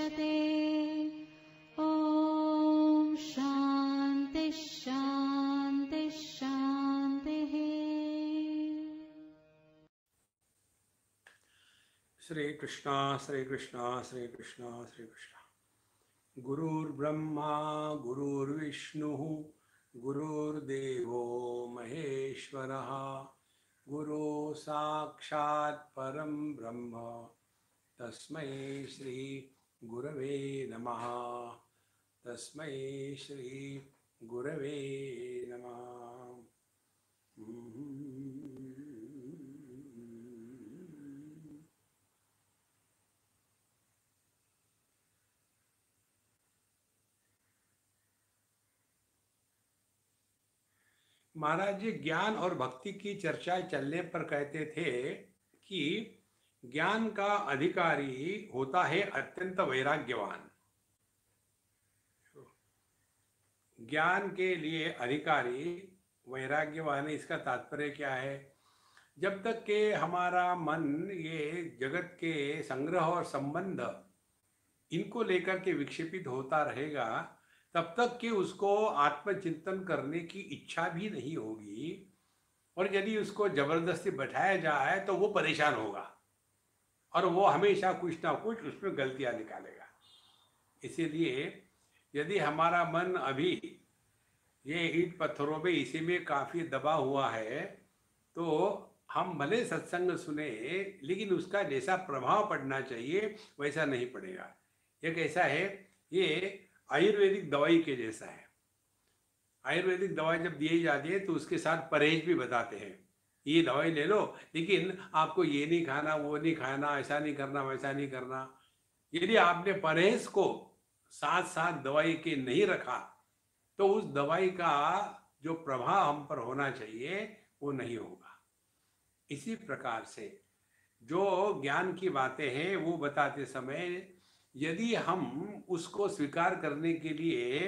मुच्यते। ॐ शान्ति शान्ति शान्तिः। श्री कृष्णा श्री कृष्णा श्री कृष्णा श्री कृष्णा। गुरुर्ब्रह्मा गुरुर्विष्णुः गुरुर्देवो महेश्वरः गुरु साक्षात् परं ब्रह्म तस्मै श्री गुरवे नमः। तस्मै श्री गुरवे नमः। महाराज जी ज्ञान और भक्ति की चर्चा चलने पर कहते थे कि ज्ञान का अधिकारी होता है अत्यंत वैराग्यवान। ज्ञान के लिए अधिकारी वैराग्यवान, इसका तात्पर्य क्या है? जब तक के हमारा मन ये जगत के संग्रह और संबंध इनको लेकर के विक्षेपित होता रहेगा, तब तक कि उसको आत्मचिंतन करने की इच्छा भी नहीं होगी। और यदि उसको जबरदस्ती बैठाया जाए तो वो परेशान होगा और वो हमेशा कुछ ना कुछ उसमें गलतियां निकालेगा। इसीलिए यदि हमारा मन अभी ये ईंट पत्थरों पे इसी में काफी दबा हुआ है, तो हम भले सत्संग सुने लेकिन उसका जैसा प्रभाव पड़ना चाहिए वैसा नहीं पड़ेगा। ये कैसा है? ये आयुर्वेदिक दवाई के जैसा है। आयुर्वेदिक दवाई जब दी जाती है तो उसके साथ परहेज भी बताते हैं, ये दवाई ले लो लेकिन आपको ये नहीं खाना, वो नहीं खाना, ऐसा नहीं करना, वैसा नहीं करना। यदि आपने परहेज को साथ साथ दवाई के नहीं रखा तो उस दवाई का जो प्रभाव हम पर होना चाहिए वो नहीं होगा। इसी प्रकार से जो ज्ञान की बातें हैं वो बताते समय यदि हम उसको स्वीकार करने के लिए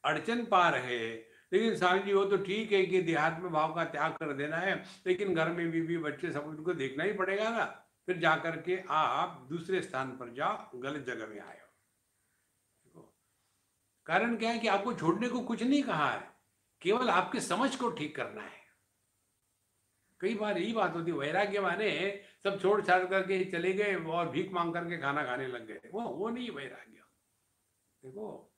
अड़चन पा रहे हैं, लेकिन स्वामी जी वो तो ठीक है कि देहात्म में भाव का त्याग कर देना है, लेकिन घर में बीवी बच्चे सब उनको देखना ही पड़ेगा ना, फिर जाकर के आप दूसरे स्थान पर जाओ, गलत जगह में आए हो। कारण क्या है कि आपको छोड़ने को कुछ नहीं कहा है, केवल आपके समझ को ठीक करना है। कई बार यही बात होती है, वैराग्य माने सब छोड़ छाड़ करके चले गए और भीख मांग करके खाना खाने लग गए, वो नहीं वैराग्य। देखो,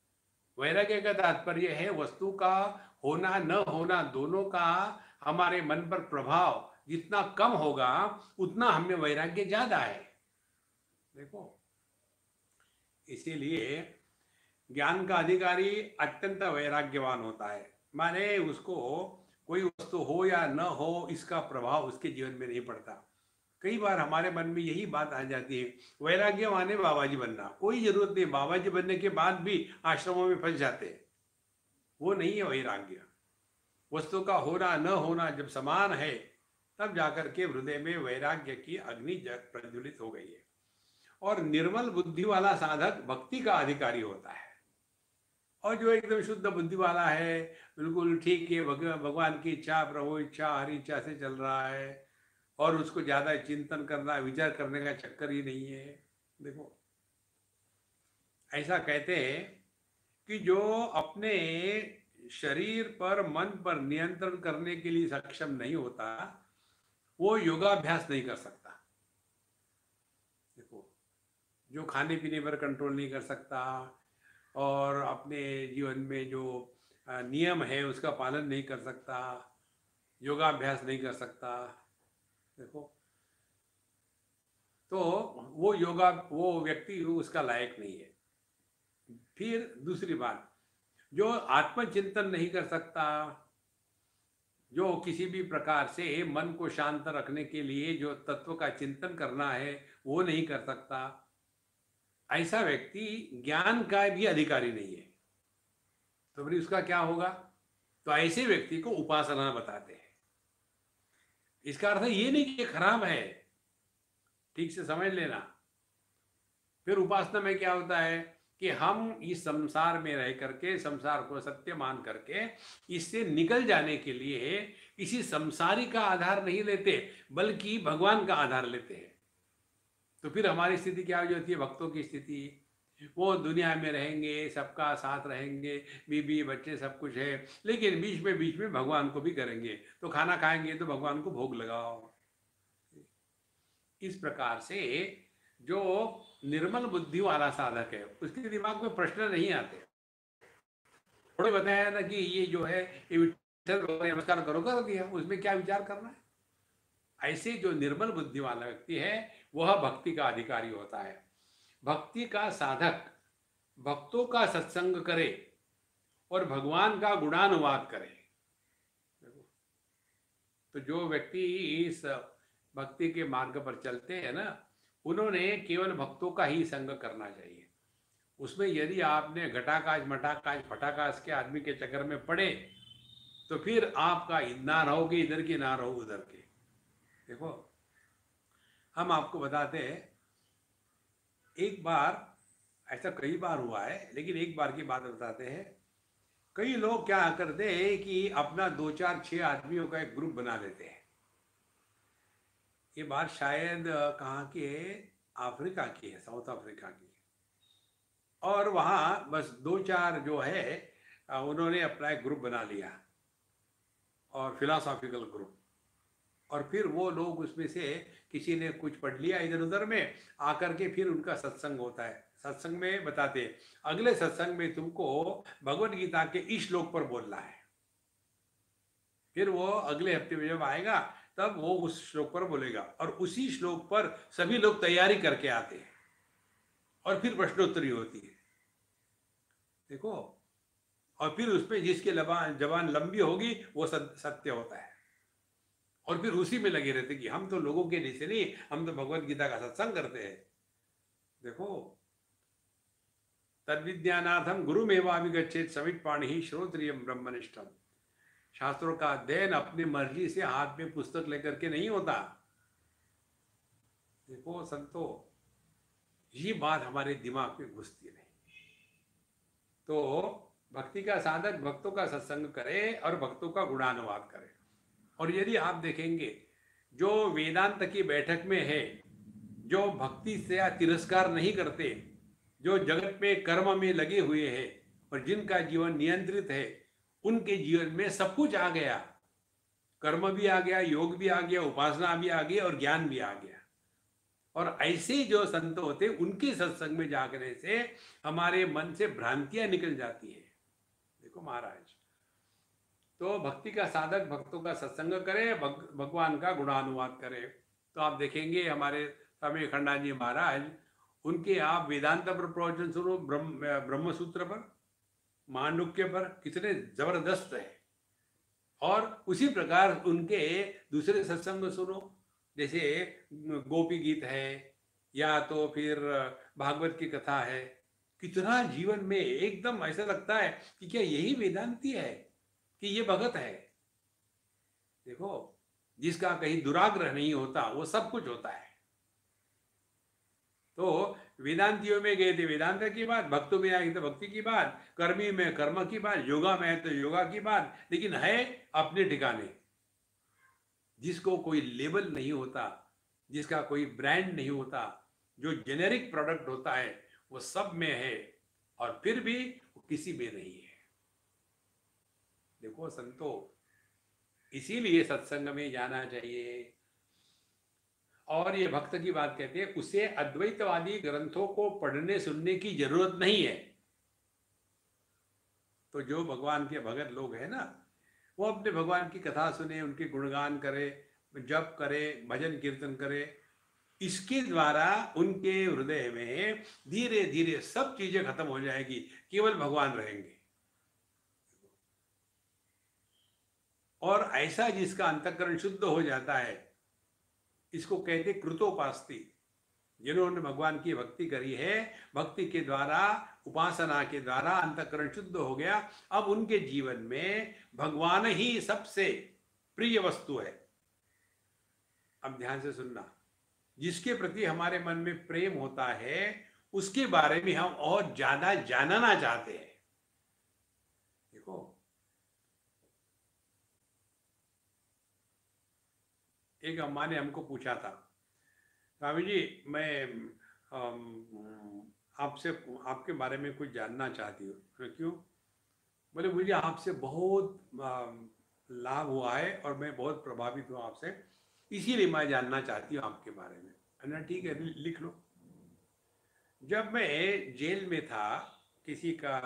वैराग्य का तात्पर्य है वस्तु का होना न होना दोनों का हमारे मन पर प्रभाव जितना कम होगा उतना हमें वैराग्य ज्यादा है। देखो, इसीलिए ज्ञान का अधिकारी अत्यंत वैराग्यवान होता है, माने उसको कोई वस्तु हो या न हो इसका प्रभाव उसके जीवन में नहीं पड़ता। कई बार हमारे मन में यही बात आ जाती है, वैराग्य माने बाबाजी बनना, कोई जरूरत नहीं, बाबाजी बनने के बाद भी आश्रमों में फंस जाते हैं। वो नहीं है वैराग्य। वस्तु का होना न होना जब समान है तब जाकर के हृदय में वैराग्य की अग्नि प्रज्वलित हो गई है। और निर्मल बुद्धि वाला साधक भक्ति का अधिकारी होता है। और जो एकदम शुद्ध बुद्धि वाला है, बिल्कुल ठीक है, भगवान की इच्छा, प्रभु इच्छा, हरि इच्छा से चल रहा है और उसको ज्यादा चिंतन करना, विचार करने का चक्कर ही नहीं है। देखो, ऐसा कहते हैं कि जो अपने शरीर पर, मन पर नियंत्रण करने के लिए सक्षम नहीं होता वो योगाभ्यास नहीं कर सकता। देखो, जो खाने पीने पर कंट्रोल नहीं कर सकता और अपने जीवन में जो नियम है उसका पालन नहीं कर सकता, योगाभ्यास नहीं कर सकता, देखो, तो वो व्यक्ति उसका लायक नहीं है। फिर दूसरी बात, जो आत्मचिंतन नहीं कर सकता, जो किसी भी प्रकार से मन को शांत रखने के लिए जो तत्व का चिंतन करना है वो नहीं कर सकता, ऐसा व्यक्ति ज्ञान का भी अधिकारी नहीं है। तो फिर उसका क्या होगा? तो ऐसे व्यक्ति को उपासना बताते हैं। इसका अर्थ ये नहीं कि खराब है, ठीक से समझ लेना। फिर उपासना में क्या होता है कि हम इस संसार में रह करके, संसार को सत्य मान करके इससे निकल जाने के लिए किसी संसारी का आधार नहीं लेते बल्कि भगवान का आधार लेते हैं। तो फिर हमारी स्थिति क्या हो जाती है? भक्तों की स्थिति, वो दुनिया में रहेंगे, सबका साथ रहेंगे, बीबी बच्चे सब कुछ है, लेकिन बीच में भगवान को भी करेंगे। तो खाना खाएंगे तो भगवान को भोग लगाओ। इस प्रकार से जो निर्मल बुद्धि वाला साधक है उसके दिमाग में प्रश्न नहीं आते। थोड़े बताया ना कि ये जो है ये विठ्ठल नमस्कार करो, कर दिया, उसमें क्या विचार करना है। ऐसे जो निर्मल बुद्धि वाला व्यक्ति है वह भक्ति का अधिकारी होता है। भक्ति का साधक भक्तों का सत्संग करे और भगवान का गुणानुवाद करे। तो जो व्यक्ति इस भक्ति के मार्ग पर चलते हैं ना, उन्होंने केवल भक्तों का ही संग करना चाहिए। उसमें यदि आपने घटाकाश मठाकाश फटाकाश के आदमी के चक्कर में पड़े तो फिर आपका ना रहोगे इधर की ना रहो उधर के। देखो, हम आपको बताते हैं, एक बार, ऐसा कई बार हुआ है लेकिन एक बार की बात बताते हैं। कई लोग क्या करते हैं कि अपना 2 4 6 आदमियों का एक ग्रुप बना लेते हैं। ये बात शायद कहाँ की है, अफ्रीका की है, साउथ अफ्रीका की। और वहाँ बस 2 4 जो है उन्होंने अपना एक ग्रुप बना लिया, और फिलोसॉफिकल ग्रुप। और फिर वो लोग उसमें से किसी ने कुछ पढ़ लिया इधर उधर में आकर के फिर उनका सत्संग होता है। सत्संग में बताते हैं अगले सत्संग में तुमको भगवत गीता के इस श्लोक पर बोलना है। फिर वो अगले हफ्ते में जब आएगा तब वो उस श्लोक पर बोलेगा, और उसी श्लोक पर सभी लोग तैयारी करके आते हैं और फिर प्रश्नोत्तरी होती है। देखो, और फिर उसमें जिसकी जबान लंबी होगी वो सत्य होता है। और फिर उसी में लगे रहते कि हम तो लोगों के नीचे नहीं, हम तो भगवत गीता का सत्संग करते हैं। देखो, तद्विज्ञानार्थम गुरुमेवाभिगच्छेत् समित पाणिहि श्रोत्रियम ब्रह्मनिष्ठम। शास्त्रों का अध्ययन अपनी मर्जी से हाथ में पुस्तक लेकर के नहीं होता। देखो संतो, ये बात हमारे दिमाग में घुसती नहीं। तो भक्ति का साधक भक्तों का सत्संग करे और भक्तों का गुणानुवाद करे। और यदि आप देखेंगे जो वेदांत की बैठक में है, जो भक्ति से तिरस्कार नहीं करते, जो जगत में कर्म में लगे हुए हैं और जिनका जीवन नियंत्रित है, उनके जीवन में सब कुछ आ गया। कर्म भी आ गया, योग भी आ गया, उपासना भी आ गई और ज्ञान भी आ गया। और ऐसे जो संत होते उनके सत्संग में जागने से हमारे मन से भ्रांतियां निकल जाती है। देखो महाराज, तो भक्ति का साधक भक्तों का सत्संग करे, भगवान का गुणानुवाद करे। तो आप देखेंगे हमारे स्वामी अखंडानंद जी महाराज, उनके आप वेदांत पर प्रवचन सुनो, ब्रह्म सूत्र पर, मांडुक्य पर, कितने जबरदस्त है। और उसी प्रकार उनके दूसरे सत्संग सुनो, जैसे गोपी गीत है या तो फिर भागवत की कथा है। कितना जीवन में एकदम ऐसा लगता है कि क्या यही वेदांती है कि ये भगत है। देखो, जिसका कहीं दुराग्रह नहीं होता वो सब कुछ होता है। तो वेदांतियों में गए थे वेदांत की बात, भक्तों में आई तो भक्ति की बात, कर्मी में कर्म की बात, योगा में है तो योगा की बात, लेकिन है अपने ठिकाने। जिसको कोई लेबल नहीं होता, जिसका कोई ब्रांड नहीं होता, जो जेनेरिक प्रोडक्ट होता है वो सब में है और फिर भी वो किसी में नहीं है। देखो संतो, इसीलिए सत्संग में जाना चाहिए। और ये भक्त की बात कहते हैं, उसे अद्वैतवादी ग्रंथों को पढ़ने सुनने की जरूरत नहीं है। तो जो भगवान के भगत लोग हैं ना, वो अपने भगवान की कथा सुने, उनके गुणगान करे, जप करे, भजन कीर्तन करे। इसके द्वारा उनके हृदय में धीरे धीरे सब चीजें खत्म हो जाएगी, केवल भगवान रहेंगे। और ऐसा जिसका अंतःकरण शुद्ध हो जाता है, इसको कहते कृतोपास्ति। जिन्होंने भगवान की भक्ति करी है, भक्ति के द्वारा, उपासना के द्वारा अंतःकरण शुद्ध हो गया, अब उनके जीवन में भगवान ही सबसे प्रिय वस्तु है। अब ध्यान से सुनना, जिसके प्रति हमारे मन में प्रेम होता है उसके बारे में हम और ज्यादा जानना चाहते हैं। देखो, एक अम्मा ने हमको पूछा था, स्वामी जी मैं आपसे आपके बारे में कुछ जानना चाहती हूँ। क्यों? बोले मुझे आपसे बहुत लाभ हुआ है और मैं बहुत प्रभावित हूँ आपसे, इसीलिए मैं जानना चाहती हूँ आपके बारे में। मैंने ठीक है, लिख लो। जब मैं जेल में था, किसी का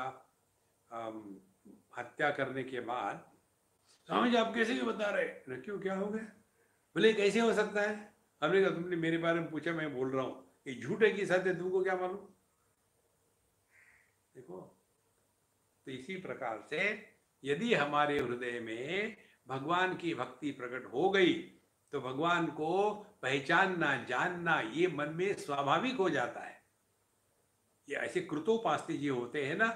हत्या करने के बाद, स्वामी जी आप कैसे ये बता रहे? मैंने, क्यों, क्या हो गया? बोले कैसे हो सकता है? हमने कहा तुमने मेरे बारे में पूछा, मैं बोल रहा हूँ, ये झूठ है कि सत्य है, तुमको क्या मालूम? देखो, तो इसी प्रकार से यदि हमारे हृदय में भगवान की भक्ति प्रकट हो गई तो भगवान को पहचानना, जानना ये मन में स्वाभाविक हो जाता है। ये ऐसे कृतोपास्ती जी होते हैं ना,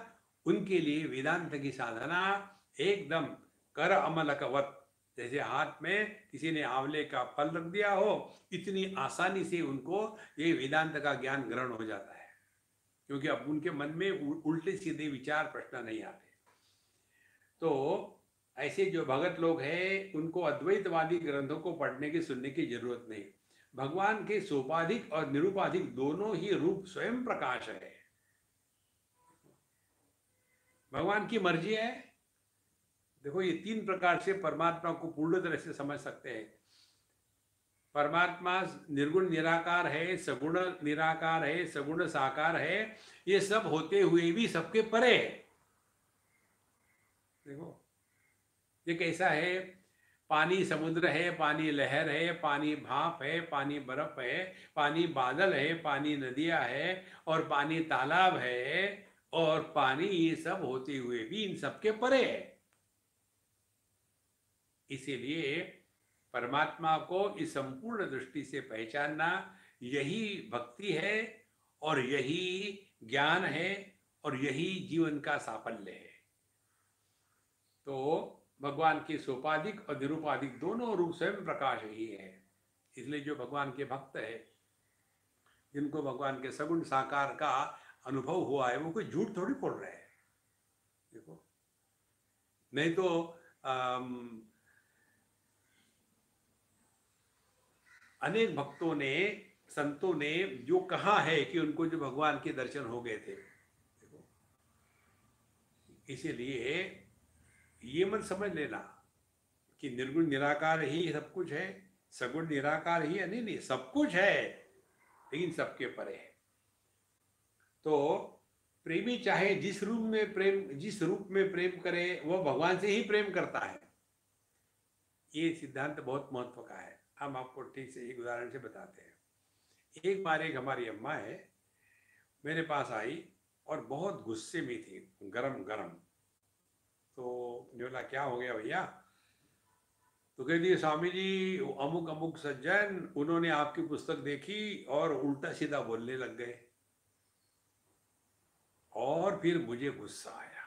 उनके लिए वेदांत की साधना एकदम कर अमलकवत, जैसे हाथ में किसी ने आंवले का फल रख दिया हो, इतनी आसानी से उनको ये वेदांत का ज्ञान ग्रहण हो जाता है, क्योंकि अब उनके मन में उल्टे सीधे विचार प्रश्न नहीं आते। तो ऐसे जो भगत लोग हैं उनको अद्वैतवादी ग्रंथों को पढ़ने की, सुनने की जरूरत नहीं। भगवान के सोपाधिक और निरूपाधिक दोनों ही रूप स्वयं प्रकाश है। भगवान की मर्जी है। देखो, ये तीन प्रकार से परमात्मा को पूर्ण तरह से समझ सकते हैं। परमात्मा निर्गुण निराकार है, सगुण निराकार है, सगुण साकार है, ये सब होते हुए भी सबके परे है। देखो, ये कैसा है? पानी समुद्र है, पानी लहर है, पानी भाप है, पानी बर्फ है, पानी बादल है, पानी नदियां है, और पानी तालाब है, और पानी ये सब होते हुए भी इन सबके परे है। इसीलिए परमात्मा को इस संपूर्ण दृष्टि से पहचानना, यही भक्ति है, और यही ज्ञान है, और यही जीवन का साफल्य है। तो भगवान के सोपाधिक और निरूपाधिक दोनों रूप स्वयं प्रकाश ही है। इसलिए जो भगवान के भक्त है, जिनको भगवान के सगुण साकार का अनुभव हुआ है, वो कोई झूठ थोड़ी बोल रहे हैं। देखो, नहीं तो अनेक भक्तों ने, संतों ने जो कहा है कि उनको जो भगवान के दर्शन हो गए थे। देखो, इसीलिए ये मत समझ लेना कि निर्गुण निराकार ही सब कुछ है, सगुण निराकार ही है। नहीं नहीं, सब कुछ है, लेकिन सबके परे है। तो प्रेमी चाहे जिस रूप में प्रेम करे, वह भगवान से ही प्रेम करता है। ये सिद्धांत बहुत महत्व का है। हम आपको ठीक से एक उदाहरण से बताते हैं। एक बार एक हमारी अम्मा है, मेरे पास आई और बहुत गुस्से में थी, गरम गरम। तो बोला क्या हो गया भैया? तो कह दिए, स्वामी जी अमुक अमुक सज्जन, उन्होंने आपकी पुस्तक देखी और उल्टा सीधा बोलने लग गए, और फिर मुझे गुस्सा आया,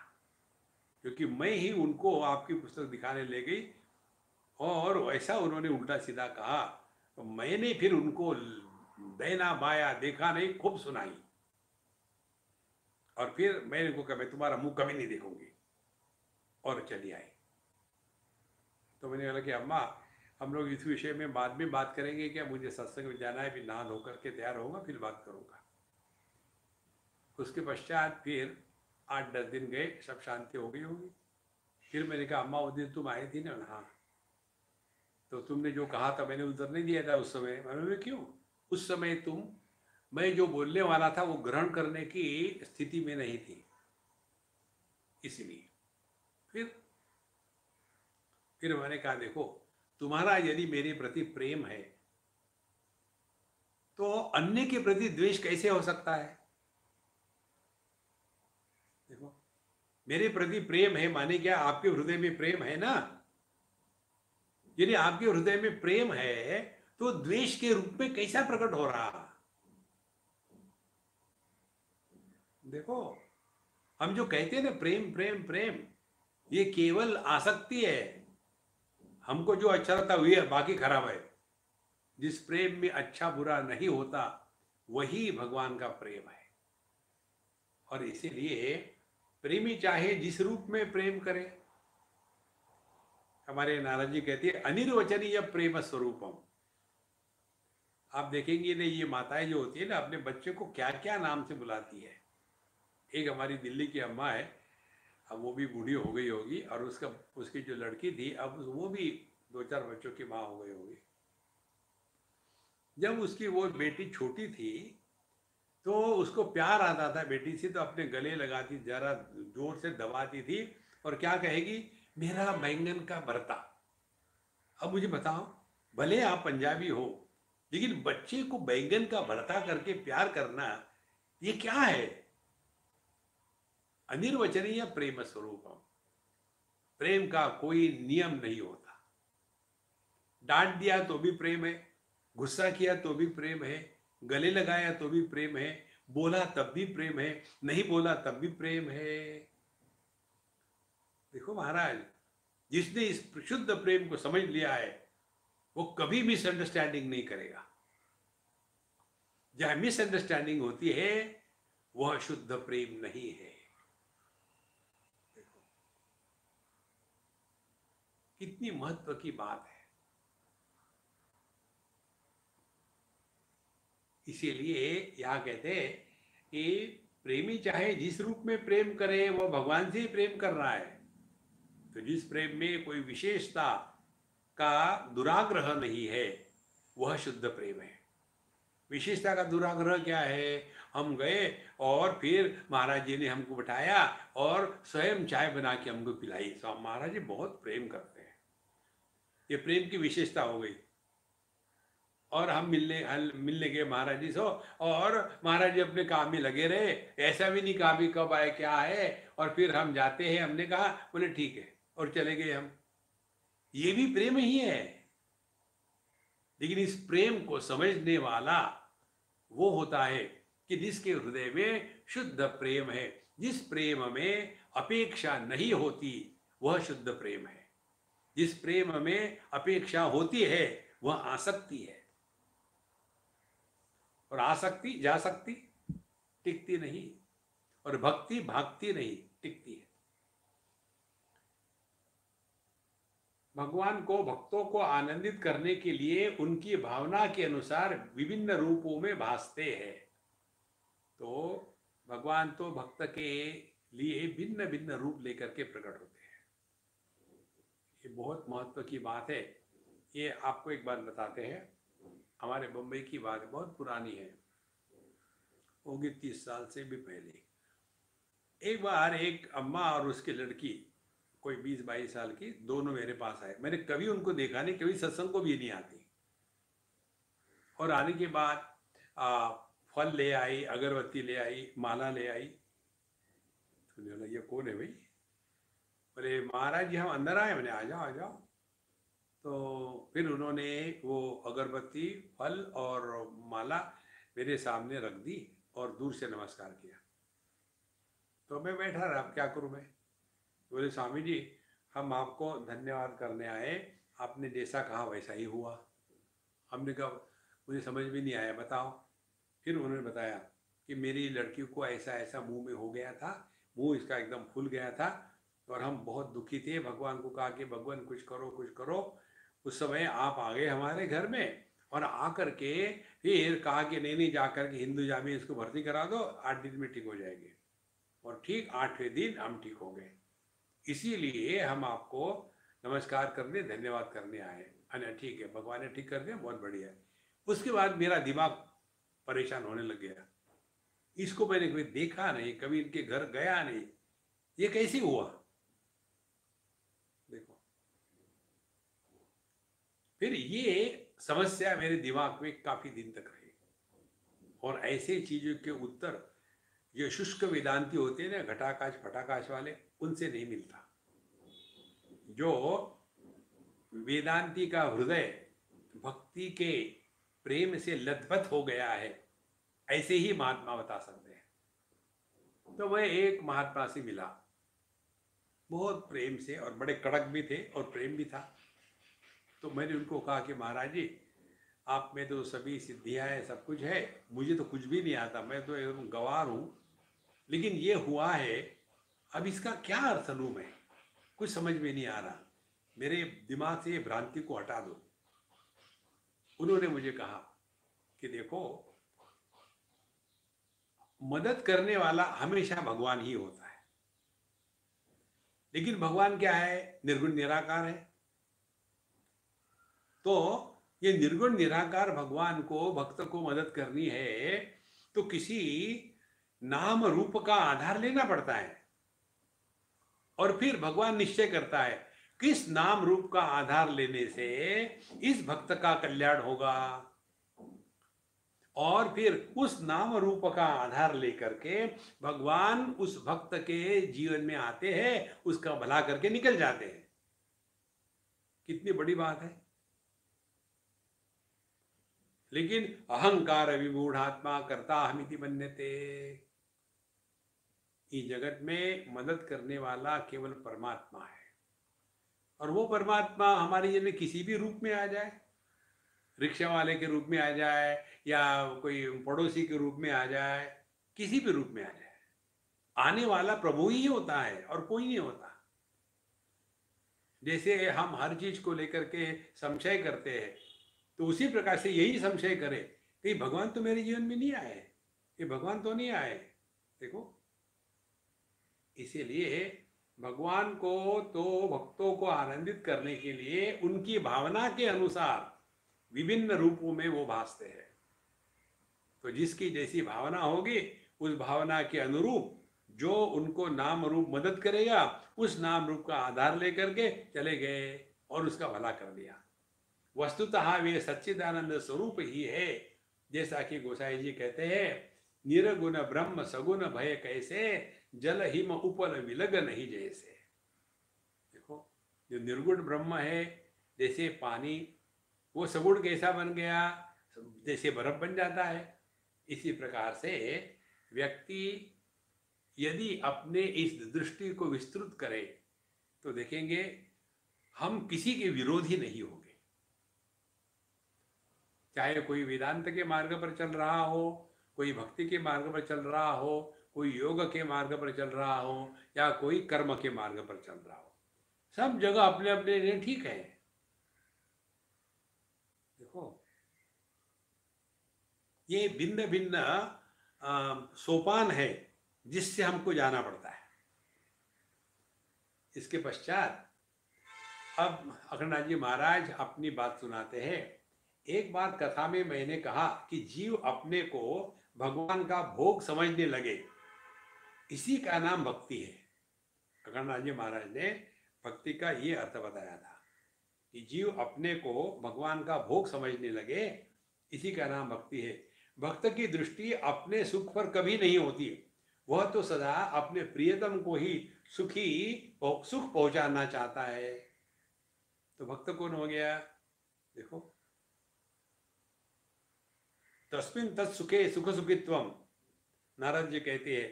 क्योंकि मैं ही उनको आपकी पुस्तक दिखाने ले गई और ऐसा उन्होंने उल्टा सीधा कहा। तो मैंने फिर उनको देना बाया देखा नहीं, खूब सुनाई, और फिर मैंने उनको कहा मैं तुम्हारा मुंह कभी नहीं देखूंगी, और चली आई। तो मैंने बोला कि अम्मा, हम लोग इस विषय में बाद में बात करेंगे क्या? मुझे सत्संग में जाना है, फिर नहा धोकर के तैयार होगा, फिर बात करूंगा। उसके पश्चात फिर 8-10 दिन गए, सब शांति हो गई होगी। फिर मैंने कहा अम्मा, उस दिन तुम आई थी ना? हाँ। तो तुमने जो कहा था मैंने उत्तर नहीं दिया था उस समय। मैंने, क्यों? उस समय तुम, मैं जो बोलने वाला था वो ग्रहण करने की स्थिति में नहीं थी, इसलिए। फिर मैंने कहा देखो, तुम्हारा यदि मेरे प्रति प्रेम है तो अन्य के प्रति द्वेष कैसे हो सकता है? देखो, मेरे प्रति प्रेम है माने क्या? आपके हृदय में प्रेम है ना। यदि आपके हृदय में प्रेम है तो द्वेष के रूप में कैसा प्रकट हो रहा? देखो, हम जो कहते हैं ना प्रेम प्रेम प्रेम, ये केवल आसक्ति है। हमको जो अच्छा लगता वही है, बाकी खराब है। जिस प्रेम में अच्छा बुरा नहीं होता वही भगवान का प्रेम है। और इसीलिए प्रेमी चाहे जिस रूप में प्रेम करे। हमारे नारद जी कहती है अनिर्वचनीय प्रेम स्वरूपम। आप देखेंगे ना, ये माताएं जो होती है ना, अपने बच्चे को क्या क्या नाम से बुलाती है। एक हमारी दिल्ली की अम्मा है, अब वो भी बूढ़ी हो गई होगी, और उसकी जो लड़की थी अब वो भी 2-4 बच्चों की माँ हो गई होगी। जब उसकी वो बेटी छोटी थी तो उसको प्यार आता था बेटी से, तो अपने गले लगाती, जरा जोर से दबाती थी, और क्या कहेगी, मेरा बैंगन का भरता। अब मुझे बताओ, भले आप पंजाबी हो, लेकिन बच्चे को बैंगन का भरता करके प्यार करना, ये क्या है? अनिर्वचनीय प्रेम स्वरूपम। प्रेम का कोई नियम नहीं होता। डांट दिया तो भी प्रेम है, गुस्सा किया तो भी प्रेम है, गले लगाया तो भी प्रेम है, बोला तब भी प्रेम है, नहीं बोला तब भी प्रेम है। देखो महाराज, जिसने इस शुद्ध प्रेम को समझ लिया है वो कभी मिसअंडरस्टैंडिंग नहीं करेगा। जहां मिसअंडरस्टैंडिंग होती है वह शुद्ध प्रेम नहीं है। देखो कितनी महत्व की बात है। इसीलिए यहाँ कहते हैं कि प्रेमी चाहे जिस रूप में प्रेम करे, वह भगवान से ही प्रेम कर रहा है। तो जिस प्रेम में कोई विशेषता का दुराग्रह नहीं है वह शुद्ध प्रेम है। विशेषता का दुराग्रह क्या है? हम गए और फिर महाराज जी ने हमको बिठाया और स्वयं चाय बना के हमको पिलाई। तो महाराज जी बहुत प्रेम करते हैं, ये प्रेम की विशेषता हो गई। और हम मिलने गए महाराज जी से, और महाराज जी अपने काम में लगे रहे, ऐसा भी नहीं कहा भी कब आए क्या है, और फिर हम जाते हैं, हमने कहा, बोले ठीक है, और चले गए हम। ये भी प्रेम ही है। लेकिन इस प्रेम को समझने वाला वो होता है कि जिसके हृदय में शुद्ध प्रेम है, जिस प्रेम में अपेक्षा नहीं होती वह शुद्ध प्रेम है। जिस प्रेम में अपेक्षा होती है वह आसक्ति है, और आसक्ति जा सकती, टिकती नहीं, और भक्ति भागती नहीं, टिकती है। भगवान को, भक्तों को आनंदित करने के लिए उनकी भावना के अनुसार विभिन्न रूपों में भासते हैं। तो भगवान तो भक्त के लिए भिन्न भिन्न रूप लेकर के प्रकट होते हैं। ये बहुत महत्व की बात है। ये आपको एक बात बताते हैं, हमारे बम्बई की बात बहुत पुरानी है, होगी 30 साल से भी पहले। एक बार एक अम्मा और उसकी लड़की, कोई 20-22 साल की, दोनों मेरे पास आए। मैंने कभी उनको देखा नहीं, कभी सत्संग को भी नहीं आती। और आने के बाद फल ले आई, अगरबत्ती ले आई, माला ले आई। तो बोला ये कौन है भाई? बोले महाराज जी हम अंदर आए। मैंने आ जाओ आ जाओ। तो फिर उन्होंने वो अगरबत्ती, फल और माला मेरे सामने रख दी और दूर से नमस्कार किया। तो मैं बैठा रहा, अब क्या करूं मैं। बोले स्वामी जी हम आपको धन्यवाद करने आए, आपने जैसा कहा वैसा ही हुआ। हमने कहा मुझे समझ भी नहीं आया, बताओ। फिर उन्होंने बताया कि मेरी लड़की को ऐसा ऐसा मुंह में हो गया था, मुंह इसका एकदम फूल गया था, और हम बहुत दुखी थे, भगवान को कहा कि भगवान कुछ करो कुछ करो। उस समय आप आ गए हमारे घर में, और आकर के फिर कहा कि नहीं नहीं, जाकर के हिंदू जामिया इसको भर्ती करा दो, 8 दिन में ठीक हो जाएंगे। और ठीक 8वें दिन हम ठीक हो गए। इसीलिए हम आपको नमस्कार करने, धन्यवाद करने आए। अरे ठीक है, भगवान ने ठीक कर दिया, बहुत बढ़िया है। उसके बाद मेरा दिमाग परेशान होने लग गया। इसको मैंने कभी देखा नहीं, कभी इनके घर गया नहीं, ये कैसे हुआ? देखो, फिर ये समस्या मेरे दिमाग में काफी दिन तक रही। और ऐसे चीजों के उत्तर जो शुष्क वेदांती होते हैं ना, घटाकाश फटाकाश वाले, उनसे नहीं मिलता। जो वेदांती का हृदय भक्ति के प्रेम से लथपथ हो गया है, ऐसे ही महात्मा बता सकते हैं। तो वह एक महात्मा से मिला, बहुत प्रेम से, और बड़े कड़क भी थे और प्रेम भी था। तो मैंने उनको कहा कि महाराज जी आप में तो सभी सिद्धियां हैं, सब कुछ है, मुझे तो कुछ भी नहीं आता, मैं तो एकदम गंवार हूँ, लेकिन ये हुआ है, अब इसका क्या अर्थ लूं मैं, कुछ समझ में नहीं आ रहा, मेरे दिमाग से ये भ्रांति को हटा दो। उन्होंने मुझे कहा कि देखो मदद करने वाला हमेशा भगवान ही होता है। लेकिन भगवान क्या है? निर्गुण निराकार है। तो ये निर्गुण निराकार भगवान को, भक्त को मदद करनी है तो किसी नाम रूप का आधार लेना पड़ता है, और फिर भगवान निश्चय करता है किस नाम रूप का आधार लेने से इस भक्त का कल्याण होगा, और फिर उस नाम रूप का आधार लेकर के भगवान उस भक्त के जीवन में आते हैं, उसका भला करके निकल जाते हैं। कितनी बड़ी बात है। लेकिन अहंकार विमूढ़ात्मा कर्ता हमिति मन्यते, इस जगत में मदद करने वाला केवल परमात्मा है, और वो परमात्मा हमारे जीवन में किसी भी रूप में आ जाए, रिक्शा वाले के रूप में आ जाए या कोई पड़ोसी के रूप में आ जाए, किसी भी रूप में आ जाए, आने वाला प्रभु ही होता है और कोई नहीं होता। जैसे हम हर चीज को लेकर के संशय करते हैं, तो उसी प्रकार से यही संशय करे कि भगवान तो मेरे जीवन में नहीं आए, ये भगवान तो नहीं आए। देखो, इसीलिए भगवान को तो भक्तों को आनंदित करने के लिए उनकी भावना के अनुसार विभिन्न रूपों में वो भासते हैं। तो जिसकी जैसी भावना होगी उस भावना के अनुरूप जो उनको नाम रूप मदद करेगा, उस नाम रूप का आधार लेकर के चले गए और उसका भला कर दिया। वस्तुतः वे सच्चिदानंद स्वरूप ही है। जैसा कि गोसाई जी कहते हैं, निरगुण ब्रह्म सगुण भय कैसे, जल हिम उपल विलग नहीं जैसे। देखो, जो निर्गुण ब्रह्म है, जैसे पानी, वो सगुण कैसा बन गया, जैसे बर्फ बन जाता है। इसी प्रकार से व्यक्ति यदि अपने इस दृष्टि को विस्तृत करे तो देखेंगे हम किसी के विरोधी नहीं होंगे। चाहे कोई वेदांत के मार्ग पर चल रहा हो, कोई भक्ति के मार्ग पर चल रहा हो, कोई योग के मार्ग पर चल रहा हो, या कोई कर्म के मार्ग पर चल रहा हो, सब जगह अपने अपने लिए ठीक है। देखो, ये भिन्न भिन्न सोपान है जिससे हमको जाना पड़ता है। इसके पश्चात अब अखंडनाथ जी महाराज अपनी बात सुनाते हैं। एक बार कथा में मैंने कहा कि जीव अपने को भगवान का भोग समझने लगे, इसी का नाम भक्ति है। अखंडनाथ जी महाराज ने भक्ति का ये अर्थ बताया था कि जीव अपने को भगवान का भोग समझने लगे, इसी का नाम भक्ति है। भक्त की दृष्टि अपने सुख पर कभी नहीं होती, वह तो सदा अपने प्रियतम को ही सुख पहुंचाना चाहता है। तो भक्त कौन हो गया? देखो, तस्मिन् तत्सुखे सुख सुखित्वम, नारद जी कहते हैं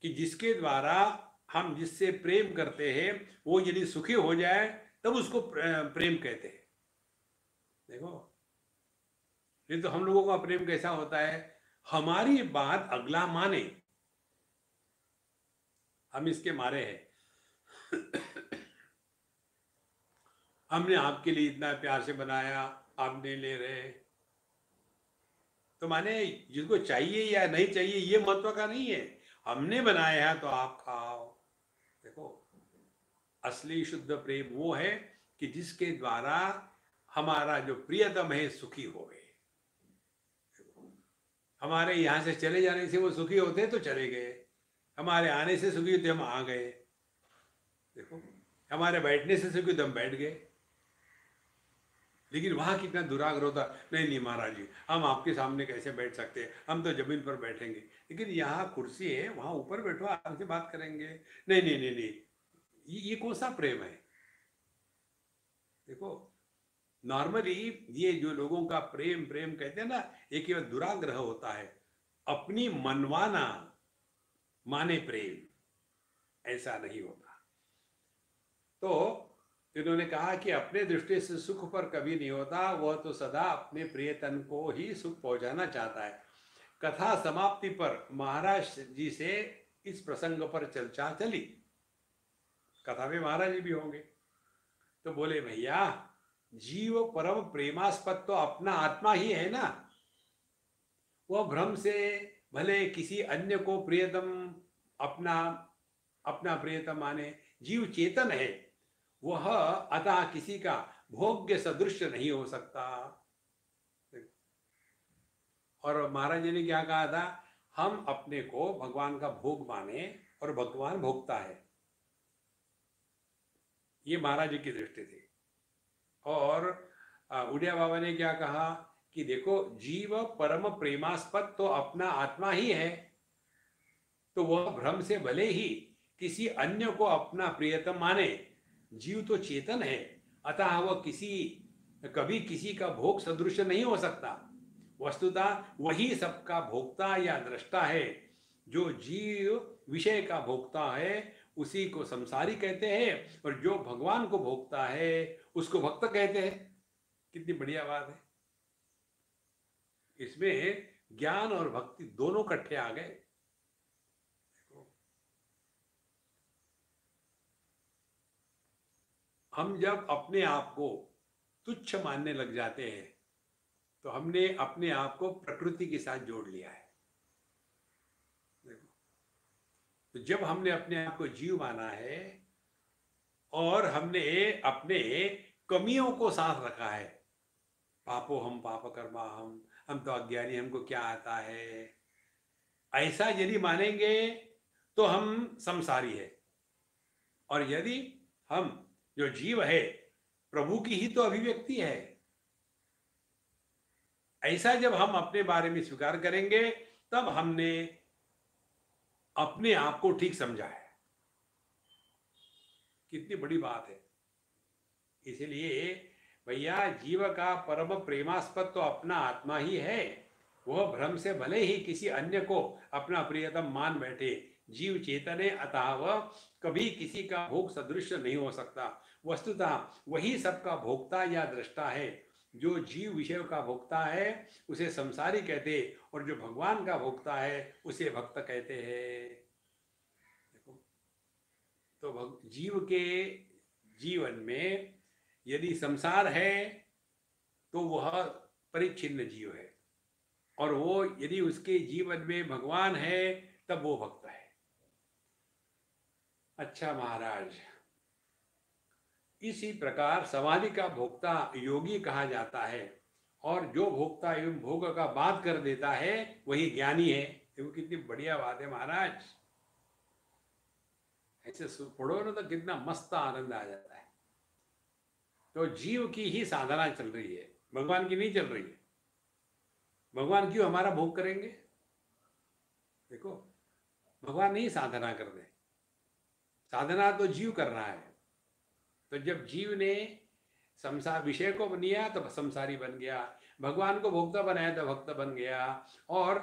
कि जिसके द्वारा हम जिससे प्रेम करते हैं वो यदि सुखी हो जाए तब उसको प्रेम कहते हैं। देखो, नहीं तो हम लोगों का प्रेम कैसा होता है, हमारी बात अगला माने, हम इसके मारे हैं हमने आपके लिए इतना प्यार से बनाया, आप नहीं ले रहे, तो माने जिसको चाहिए या नहीं चाहिए ये महत्व का नहीं है, हमने बनाया है तो आप खाओ। देखो, असली शुद्ध प्रेम वो है कि जिसके द्वारा हमारा जो प्रियतम है सुखी हो गए। हमारे यहाँ से चले जाने से वो सुखी होते तो चले गए, हमारे आने से सुखी होते हम आ गए। देखो, हमारे बैठने से सुखी तो हम बैठ गए। लेकिन वहां कितना दुराग्रह होता, नहीं नहीं महाराज जी, हम आपके सामने कैसे बैठ सकते हैं, हम तो जमीन पर बैठेंगे। लेकिन यहाँ कुर्सी है, वहां ऊपर बैठो, आराम से बात करेंगे। नहीं नहीं नहीं नहीं, ये कौन सा प्रेम है? देखो, नॉर्मली ये जो लोगों का प्रेम प्रेम कहते हैं ना, ये केवल दुराग्रह होता है, अपनी मनवाना माने प्रेम, ऐसा नहीं होता। तो इन्होंने कहा कि अपने दृष्टि से सुख पर कभी नहीं होता, वह तो सदा अपने प्रियतन को ही सुख पहुंचाना चाहता है। कथा समाप्ति पर महाराज जी से इस प्रसंग पर चर्चा चली। कथा में महाराज जी भी होंगे, तो बोले भैया, जीव परम प्रेमास्पद तो अपना आत्मा ही है ना, वह भ्रम से भले किसी अन्य को प्रियतम अपना अपना प्रियतम माने, जीव चेतन है वह, अतः किसी का भोग्य सदृश नहीं हो सकता। और महाराज जी ने क्या कहा था, हम अपने को भगवान का भोग माने और भगवान भोगता है, ये महाराज जी की दृष्टि थी। और उड़िया बाबा ने क्या कहा कि देखो, जीव परम प्रेमास्पद तो अपना आत्मा ही है, तो वह भ्रम से भले ही किसी अन्य को अपना प्रियतम माने, जीव तो चेतन है, अतः वह कभी किसी का भोग सदृश नहीं हो सकता। वस्तुतः वही सबका भोक्ता या दृष्टा है। जो जीव विषय का भोक्ता है उसी को संसारी कहते हैं, और जो भगवान को भोगता है उसको भक्त कहते हैं। कितनी बढ़िया बात है। इसमें ज्ञान और भक्ति दोनों इकट्ठे आ गए। हम जब अपने आप को तुच्छ मानने लग जाते हैं तो हमने अपने आप को प्रकृति के साथ जोड़ लिया है। देखो, तो जब हमने अपने आप को जीव माना है और हमने अपने कमियों को साथ रखा है, पापो हम पाप कर्मा हम तो अज्ञानी, हमको क्या आता है, ऐसा यदि मानेंगे तो हम संसारी है। और यदि हम जो जीव है प्रभु की ही तो अभिव्यक्ति है, ऐसा जब हम अपने बारे में स्वीकार करेंगे तब हमने अपने आप को ठीक समझा है। कितनी बड़ी बात है। इसलिए भैया, जीव का परम प्रेमास्पद तो अपना आत्मा ही है, वह भ्रम से भले ही किसी अन्य को अपना प्रियतम मान बैठे, जीव चेतन है, अतः वह कभी किसी का भोग सदृश नहीं हो सकता। वस्तुतः वही सबका भोक्ता या दृष्टा है। जो जीव विषय का भोक्ता है उसे संसारी कहते, और जो भगवान का भोक्ता है उसे भक्त कहते हैं। देखो, तो जीव के जीवन में यदि संसार है तो वह परिच्छिन्न जीव है, और वो यदि उसके जीवन में भगवान है तब वो भक्त है। अच्छा महाराज, इसी प्रकार समाधि का भोक्ता योगी कहा जाता है, और जो भोक्ता एवं भोग का बात कर देता है वही ज्ञानी है। देखो कितनी बढ़िया बात है महाराज। ऐसे पढ़ो ना तो कितना मस्त आनंद आ जाता है। तो जीव की ही साधना चल रही है, भगवान की नहीं चल रही है। भगवान क्यों हमारा भोग करेंगे? देखो, भगवान नहीं साधना कर रहे, साधना तो जीव कर रहा है। तो जब जीव ने संसार विषय को लिया तो संसारी बन गया, भगवान को भोक्ता बनाया तो भक्त बन गया। और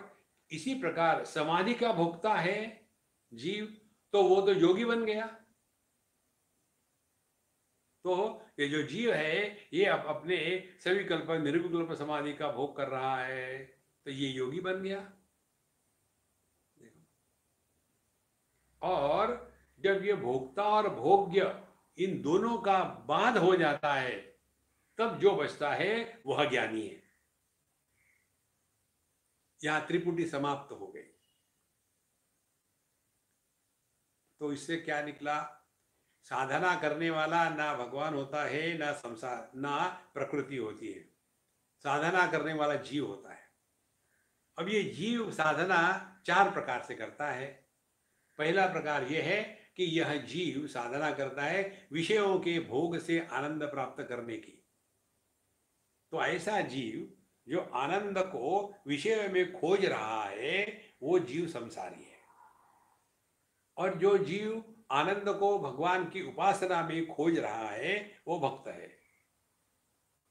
इसी प्रकार समाधि का भोक्ता है जीव, तो वो तो योगी बन गया। तो ये जो जीव है ये अब अपने सविकल्प निर्विकल्प समाधि का भोग कर रहा है, तो ये योगी बन गया। और जब ये भोक्ता और भोग्य इन दोनों का बाध हो जाता है तब जो बचता है वह ज्ञानी है। यहां त्रिपुटी समाप्त हो गई। तो इससे क्या निकला? साधना करने वाला ना भगवान होता है, ना संसार, ना प्रकृति होती है। साधना करने वाला जीव होता है। अब ये जीव साधना 4 प्रकार से करता है। पहला प्रकार यह है कि यह जीव साधना करता है विषयों के भोग से आनंद प्राप्त करने की। तो ऐसा जीव जो आनंद को विषय में खोज रहा है वो जीव संसारी है। और जो जीव आनंद को भगवान की उपासना में खोज रहा है वो भक्त है।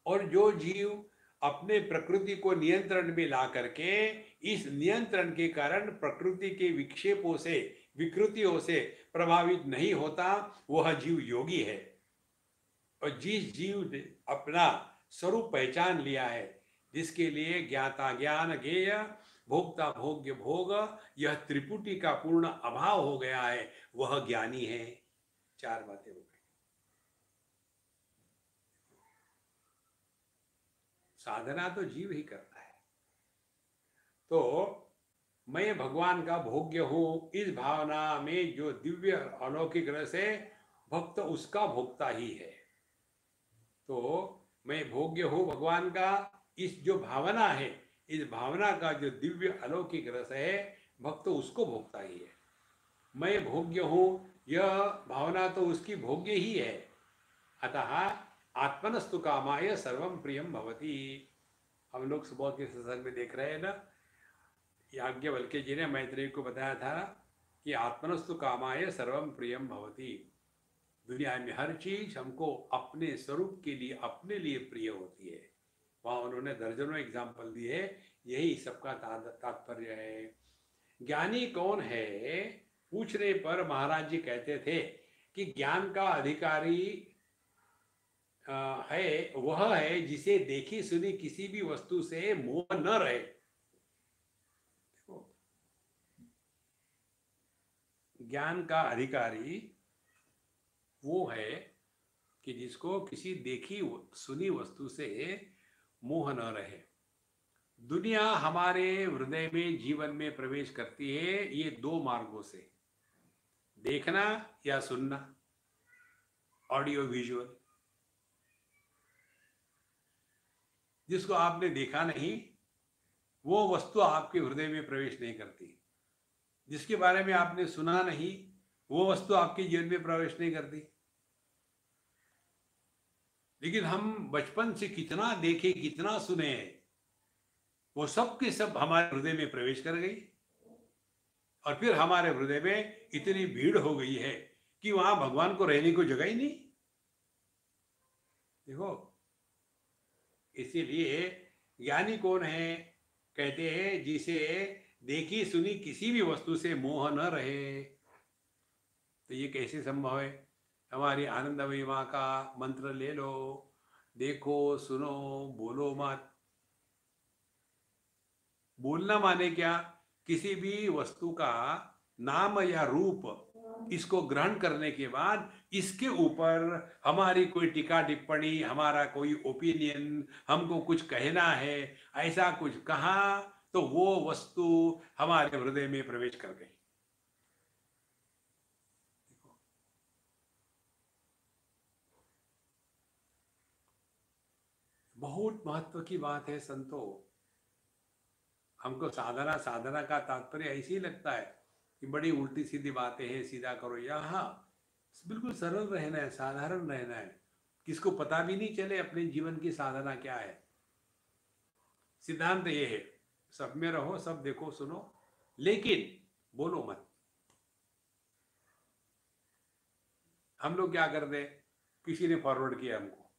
और जो जीव अपने प्रकृति को नियंत्रण में ला करके इस नियंत्रण के कारण प्रकृति के विक्षेपों से विकृतियों से प्रभावित नहीं होता, वह जीव योगी है। और जिस जीव ने अपना स्वरूप पहचान लिया है, जिसके लिए ज्ञाता ज्ञान ज्ञेय भोक्ता भोग्य भोग यह त्रिपुटी का पूर्ण अभाव हो गया है, वह ज्ञानी है। 4 बातें हो गई। साधना तो जीव ही करता है। तो मैं भगवान का भोग्य हूँ, इस भावना में जो दिव्य अलौकिक रस है, भक्त उसका भोक्ता ही है। तो मैं भोग्य हूँ भगवान का, इस जो भावना है, इस भावना का जो दिव्य अलौकिक रस है, भक्त उसको भोगता ही है। मैं भोग्य हूँ, यह भावना तो उसकी भोग्य ही है। अतः आत्मनस्तु कामाय सर्वम प्रियम भवति। हम लोग सुबह के सत्संग में देख रहे हैं ना, याज्ञवल्क्य जी ने मैत्रेय को बताया था कि आत्मनस्तु कामाय सर्वम प्रियम भवति। दुनिया में हर चीज हमको अपने स्वरूप के लिए, अपने लिए प्रिय होती है। वहाँ उन्होंने दर्जनों एग्जाम्पल दिए, यही सबका तात्पर्य है। ज्ञानी कौन है पूछने पर महाराज जी कहते थे कि ज्ञान का अधिकारी है वह है जिसे देखी सुनी किसी भी वस्तु से मोह न रहे। ज्ञान का अधिकारी वो है कि जिसको किसी देखी सुनी वस्तु से मोह न रहे। दुनिया हमारे हृदय में, जीवन में प्रवेश करती है ये दो मार्गों से, देखना या सुनना, ऑडियो विजुअल। जिसको आपने देखा नहीं वो वस्तु आपके हृदय में प्रवेश नहीं करती। जिसके बारे में आपने सुना नहीं वो वस्तु आपके जीवन में प्रवेश नहीं करती। लेकिन हम बचपन से कितना देखे, कितना सुने, वो सब के सब हमारे हृदय में प्रवेश कर गई। और फिर हमारे हृदय में इतनी भीड़ हो गई है कि वहां भगवान को रहने को जगह ही नहीं। देखो, इसीलिए ज्ञानी कौन है, कहते हैं जिसे देखी सुनी किसी भी वस्तु से मोह न रहे। तो ये कैसे संभव है? हमारी आनंदमयी मां का मंत्र ले लो, देखो सुनो बोलो मत। बोलना माने क्या? किसी भी वस्तु का नाम या रूप इसको ग्रहण करने के बाद इसके ऊपर हमारी कोई टीका टिप्पणी, हमारा कोई ओपिनियन, हमको कुछ कहना है, ऐसा कुछ कहा तो वो वस्तु हमारे हृदय में प्रवेश कर गई। बहुत महत्व की बात है संतों। हमको साधना साधना का तात्पर्य ऐसे ही लगता है कि बड़ी उल्टी सीधी बातें हैं, सीधा करो। यहाँ बिल्कुल सरल रहना है, साधारण रहना है, किसको पता भी नहीं चले अपने जीवन की साधना क्या है। सिद्धांत ये है, सब में रहो, सब देखो सुनो, लेकिन बोलो मत। हम लोग क्या करते हैं, किसी ने फॉरवर्ड किया हमको,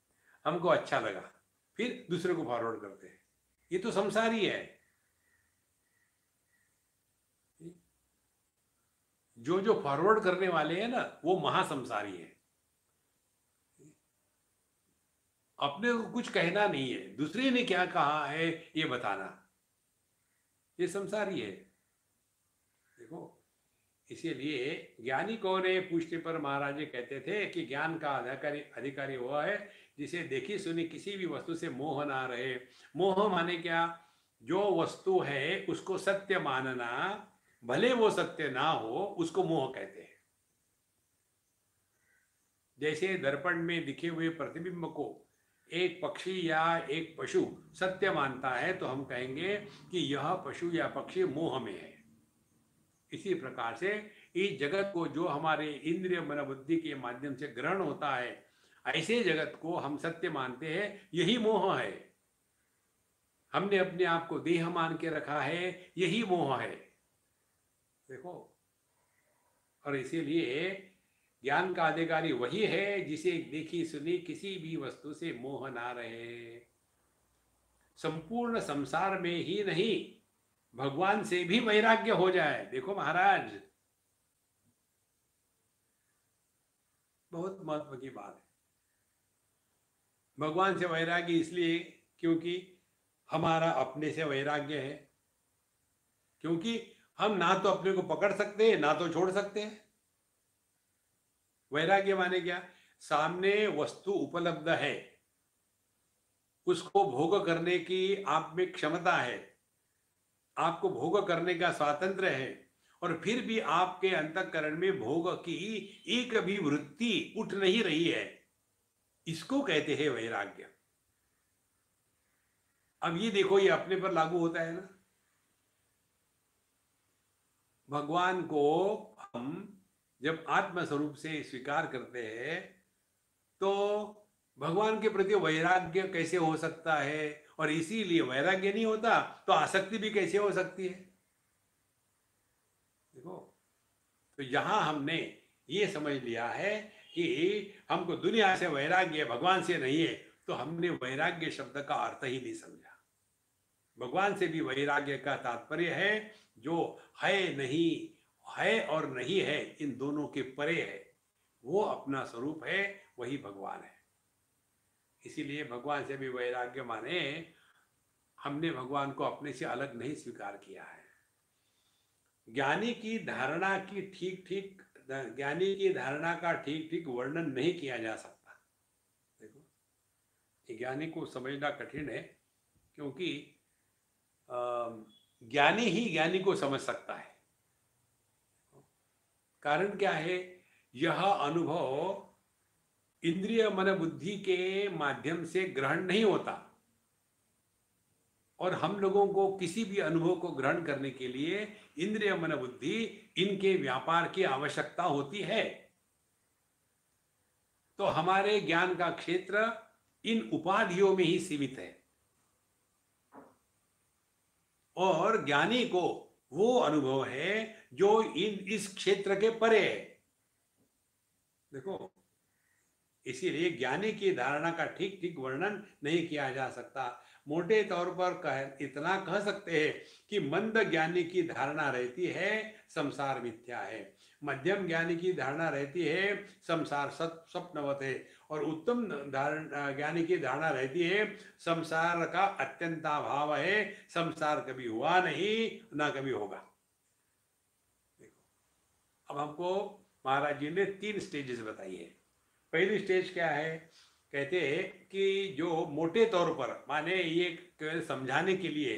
हमको अच्छा लगा, फिर दूसरे को फॉरवर्ड करते हैं। ये तो संसारी है। जो जो फॉरवर्ड करने वाले हैं ना वो महासंसारी है। अपने को कुछ कहना नहीं है, दूसरे ने क्या कहा है ये बताना, ये संसारी है। देखो, इसीलिए ज्ञानी कौन है पूछने पर महाराज जी कहते थे कि ज्ञान का अधिकारी वो है जिसे देखी सुनी किसी भी वस्तु से मोह ना रहे। मोह माने क्या? जो वस्तु है उसको सत्य मानना, भले वो सत्य ना हो, उसको मोह कहते हैं। जैसे दर्पण में दिखे हुए प्रतिबिंब को एक पक्षी या एक पशु सत्य मानता है तो हम कहेंगे कि यह पशु या पक्षी मोह में है। इसी प्रकार से इस जगत को जो हमारे इंद्रिय मन बुद्धि के माध्यम से ग्रहण होता है, ऐसे जगत को हम सत्य मानते हैं, यही मोह है। हमने अपने आप को देह मान के रखा है, यही मोह है। देखो, और इसीलिए ज्ञान का अधिकारी वही है जिसे देखी सुनी किसी भी वस्तु से मोह ना रहे। संपूर्ण संसार में ही नहीं, भगवान से भी वैराग्य हो जाए। देखो महाराज, बहुत महत्व की बात है। भगवान से वैराग्य इसलिए क्योंकि हमारा अपने से वैराग्य है, क्योंकि हम ना तो अपने को पकड़ सकते हैं ना तो छोड़ सकते हैं। वैराग्य माने क्या? सामने वस्तु उपलब्ध है, उसको भोग करने की आप में क्षमता है, आपको भोग करने का स्वातंत्र्य है, और फिर भी आपके अंतःकरण में भोग की एक भी वृत्ति उठ नहीं रही है, इसको कहते हैं वैराग्य। अब ये देखो, ये अपने पर लागू होता है ना। भगवान को हम जब आत्म स्वरूप से स्वीकार करते हैं तो भगवान के प्रति वैराग्य कैसे हो सकता है, और इसीलिए वैराग्य नहीं होता तो आसक्ति भी कैसे हो सकती है। देखो, तो यहां हमने ये समझ लिया है कि हमको दुनिया से वैराग्य, भगवान से नहीं है, तो हमने वैराग्य शब्द का अर्थ ही नहीं समझा। भगवान से भी वैराग्य का तात्पर्य है जो है नहीं, है और नहीं है, इन दोनों के परे है, वो अपना स्वरूप है, वही भगवान है। इसीलिए भगवान से भी वैराग्य माने हमने भगवान को अपने से अलग नहीं स्वीकार किया है। ज्ञानी की धारणा की ज्ञानी की धारणा का ठीक ठीक वर्णन नहीं किया जा सकता। देखो, ये ज्ञानी को समझना कठिन है, क्योंकि ज्ञानी ही ज्ञानी को समझ सकता है। कारण क्या है? यह अनुभव इंद्रिय मन बुद्धि के माध्यम से ग्रहण नहीं होता, और हम लोगों को किसी भी अनुभव को ग्रहण करने के लिए इंद्रिय मन बुद्धि, इनके व्यापार की आवश्यकता होती है। तो हमारे ज्ञान का क्षेत्र इन उपाधियों में ही सीमित है, और ज्ञानी को वो अनुभव है जो इस क्षेत्र के परे है। देखो, इसीलिए ज्ञानी की धारणा का ठीक ठीक वर्णन नहीं किया जा सकता। मोटे तौर पर इतना कह सकते हैं कि मंद ज्ञानी की धारणा रहती है संसार मिथ्या है, मध्यम ज्ञानी की धारणा रहती है संसार स्वप्नवत है, और उत्तम ज्ञानी की धारणा रहती है संसार का अत्यंताभाव है, संसार कभी हुआ नहीं, ना कभी होगा। देखो, अब हमको महाराज जी ने 3 स्टेजेस बताई है। पहली स्टेज क्या है? कहते हैं कि जो मोटे तौर पर, माने ये केवल समझाने के लिए,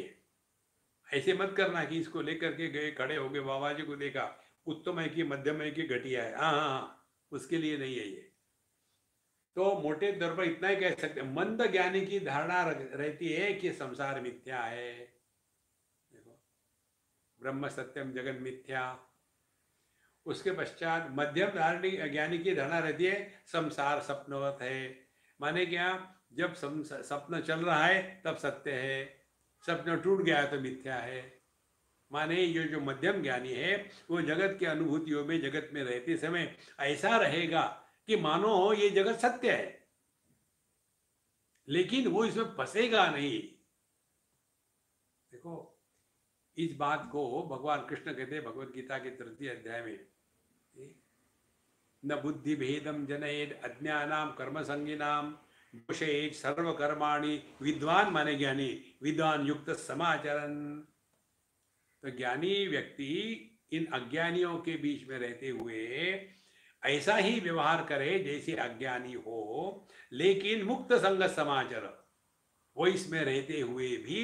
ऐसे मत करना कि इसको लेकर के गए, खड़े हो गए, बाबा जी को देखा, उत्तम है कि मध्यम है कि घटिया है, हाँ, उसके लिए नहीं है ये। तो मोटे तौर पर इतना ही कह सकते हैं, मंद ज्ञानी की धारणा रहती है कि संसार मिथ्या है। देखो, ब्रह्म सत्यम जगन मिथ्या। उसके पश्चात मध्यम ज्ञानी की धारणा रहती है संसार स्वप्नवत है। माने क्या? जब स्वप्न चल रहा है तब सत्य है, स्वप्न टूट गया तो मिथ्या है। माने ये जो मध्यम ज्ञानी है वो जगत के अनुभूतियों में, जगत में रहते समय ऐसा रहेगा कि मानो ये जगत सत्य है, लेकिन वो इसमें फंसेगा नहीं। देखो, इस बात को भगवान कृष्ण कहते हैं भगवत गीता के 3 अध्याय में, न बुद्धि भेदम जनयेद अज्ञानाम कर्म संगिनाम दोषेत सर्व कर्माणि विद्वान, माने ज्ञानी, विद्वान युक्त समाचरण। तो ज्ञानी व्यक्ति इन अज्ञानियों के बीच में रहते हुए ऐसा ही व्यवहार करे जैसे अज्ञानी हो, लेकिन मुक्त संगत समाचर। वो इसमें रहते हुए भी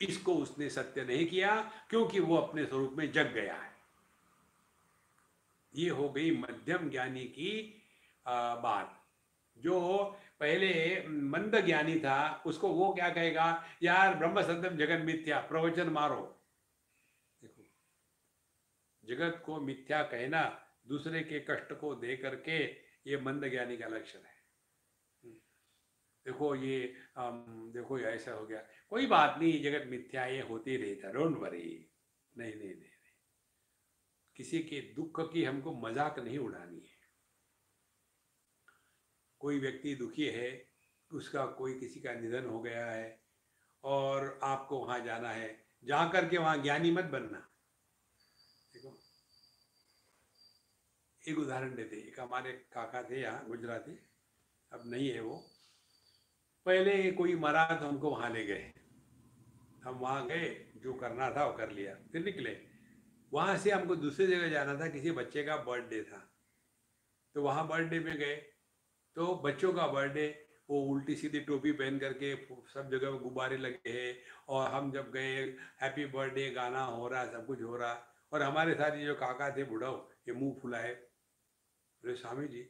इसको उसने सत्य नहीं किया, क्योंकि वो अपने स्वरूप में जग गया है। ये हो गई मध्यम ज्ञानी की बात। जो पहले मंद ज्ञानी था उसको वो क्या कहेगा? यार ब्रह्म सत्यम जगत मिथ्या, प्रवचन मारो। देखो, जगत को मिथ्या कहना, दूसरे के कष्ट को दे करके, ये मंद ज्ञानी का लक्षण है। देखो ये देखो ये ऐसा हो गया, कोई बात नहीं, जगत मिथ्या, ये होती रहता, डोंट वरी। नहीं नहीं नहीं, किसी के दुख की हमको मजाक नहीं उड़ानी है। कोई व्यक्ति दुखी है, उसका कोई किसी का निधन हो गया है और आपको वहां जाना है, जा करके वहां ज्ञानी मत बनना। देखो, एक उदाहरण देते, एक हमारे काका थे यहाँ गुजराती, अब नहीं है वो। पहले कोई मरा तो हमको वहां ले गए, हम वहां गए, जो करना था वो कर लिया, फिर निकले। वहां से हमको दूसरी जगह जाना था, किसी बच्चे का बर्थडे था, तो वहां बर्थडे में गए। तो बच्चों का बर्थडे, वो उल्टी सीधी टोपी पहन करके सब जगह गुब्बारे लगे हैं, और हम जब गए हैप्पी बर्थडे गाना हो रहा, सब कुछ हो रहा, और हमारे साथ ये जो काका थे बुढ़ाओ, ये मुंह फुलाए, बोले स्वामी जी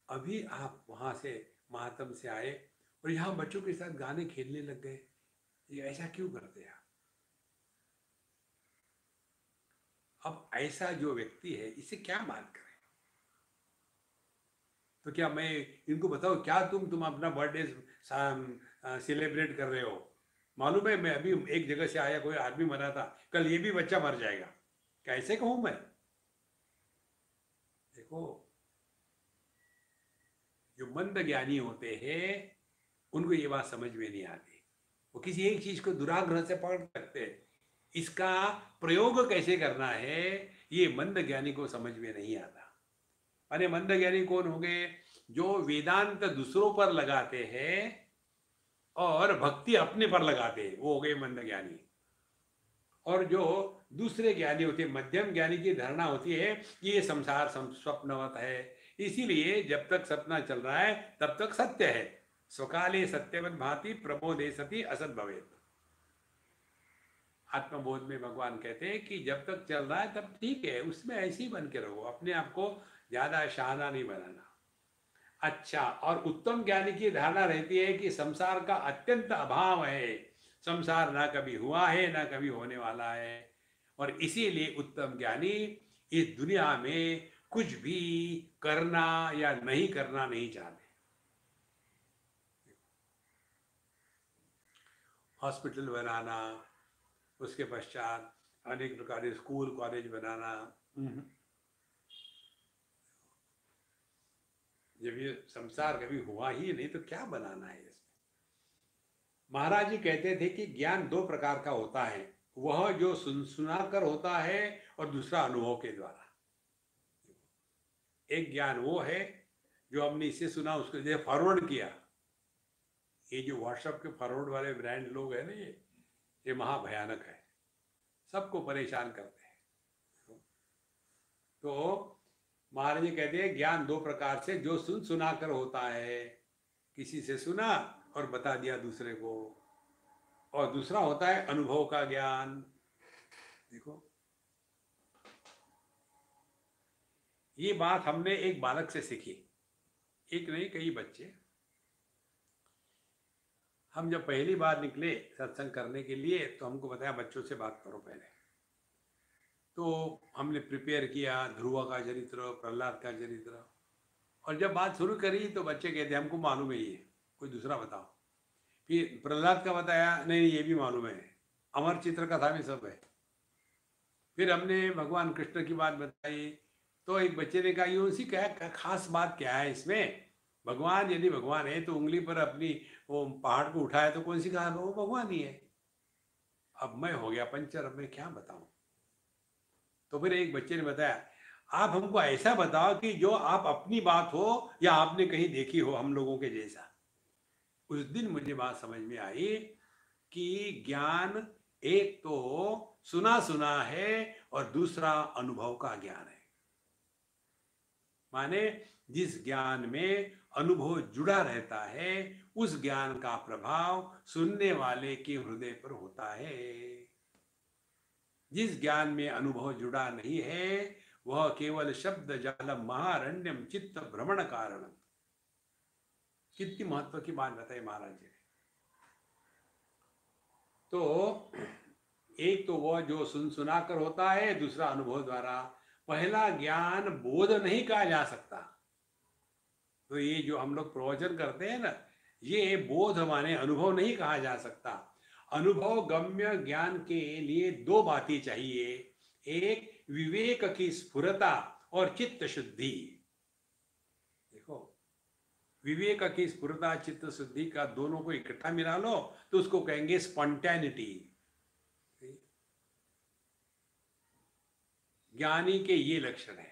अभी आप वहाँ से महात्म से आए और यहाँ बच्चों के साथ गाने खेलने लग गए, ये ऐसा क्यों करते हैं? अब ऐसा जो व्यक्ति है इसे क्या मान करें? तो क्या मैं इनको बताऊं क्या तुम अपना बर्थडे सेलिब्रेट कर रहे हो? मालूम है मैं अभी एक जगह से आया, कोई आदमी मरा था, कल ये भी बच्चा मर जाएगा, कैसे कहूं मैं? देखो, जो मंद ज्ञानी होते हैं उनको ये बात समझ में नहीं आती, वो किसी एक चीज को दुराग्रह से पकड़ सकते हैं, इसका प्रयोग कैसे करना है ये मंद ज्ञानी को समझ में नहीं आता। अरे मंद ज्ञानी कौन होंगे? जो वेदांत दूसरों पर लगाते हैं और भक्ति अपने पर लगाते हैं, वो हो गए मंद ज्ञानी। और जो दूसरे ज्ञानी होते हैं, मध्यम ज्ञानी की धारणा होती है ये संसार स्वप्नवत है, इसीलिए जब तक सपना चल रहा है तब तक सत्य है। स्वकाले सत्यवत भांति प्रबोधे सती असत भवेत। आत्मबोध में भगवान कहते हैं कि जब तक चल रहा है तब ठीक है, उसमें ऐसे ही बन के रहो, अपने आप को ज्यादा शाना नहीं बनाना। अच्छा, और उत्तम ज्ञानी की धारणा रहती है कि संसार का अत्यंत अभाव है, संसार ना कभी हुआ है ना कभी होने वाला है, और इसीलिए उत्तम ज्ञानी इस दुनिया में कुछ भी करना या नहीं करना नहीं चाहते। हॉस्पिटल बनाना, उसके पश्चात अनेक प्रकार के स्कूल कॉलेज बनाना, जब ये संसार कभी हुआ ही नहीं तो क्या बनाना है इसमें? महाराज जी कहते थे कि ज्ञान दो प्रकार का होता है, वह जो सुनाकर होता है और दूसरा अनुभव के द्वारा। एक ज्ञान वो है जो हमने इससे सुना, उसको जैसे फॉरवर्ड किया, ये जो व्हाट्सएप के फॉरवर्ड वाले ब्रांड लोग हैं ना, ये महाभयानक है, सबको परेशान करते हैं। तो महाराज जी कहते हैं ज्ञान दो प्रकार से, जो सुना कर होता है, किसी से सुना और बता दिया दूसरे को, और दूसरा होता है अनुभव का ज्ञान। देखो, ये बात हमने एक बालक से सीखी, एक नहीं कई बच्चे। हम जब पहली बार निकले सत्संग करने के लिए तो हमको बताया बच्चों से बात करो पहले, तो हमने प्रिपेयर किया ध्रुव का चरित्र, प्रहलाद का चरित्र, और जब बात शुरू करी तो बच्चे कहते हमको मालूम है, ये कोई दूसरा बताओ। फिर प्रहलाद का बताया, नहीं ये भी मालूम है, अमर चित्र कथा में सब है। फिर हमने भगवान कृष्ण की बात बताई तो एक बच्चे ने कहा ये उसी क्या खास बात क्या है इसमें? भगवान यदि भगवान है तो उंगली पर अपनी वो पहाड़ को उठाया तो कौन सी कहा वो भगवान ही है। अब मैं हो गया पंचर, अब मैं क्या बताऊं? तो फिर एक बच्चे ने बताया आप हमको ऐसा बताओ कि जो आप अपनी बात हो या आपने कहीं देखी हो हम लोगों के जैसा। उस दिन मुझे बात समझ में आई कि ज्ञान एक तो सुना सुना है और दूसरा अनुभव का ज्ञान है। माने जिस ज्ञान में अनुभव जुड़ा रहता है उस ज्ञान का प्रभाव सुनने वाले के हृदय पर होता है। जिस ज्ञान में अनुभव जुड़ा नहीं है वह केवल शब्द जालम महारण्यम चित्त भ्रमण कारण। कितनी महत्व की बात बताई महाराज जी ने। तो एक तो वह जो सुना कर होता है, दूसरा अनुभव द्वारा। पहला ज्ञान बोध नहीं कहा जा सकता। तो ये जो हम लोग प्रवचन करते हैं ना, ये बोध माने अनुभव नहीं कहा जा सकता। अनुभव गम्य ज्ञान के लिए दो बातें चाहिए, एक विवेक की स्फुरता और चित्त शुद्धि। देखो, विवेक की स्फुरता चित्त शुद्धि का दोनों को इकट्ठा मिला लो तो उसको कहेंगे स्पॉन्टेनिटी। ज्ञानी के ये लक्षण है।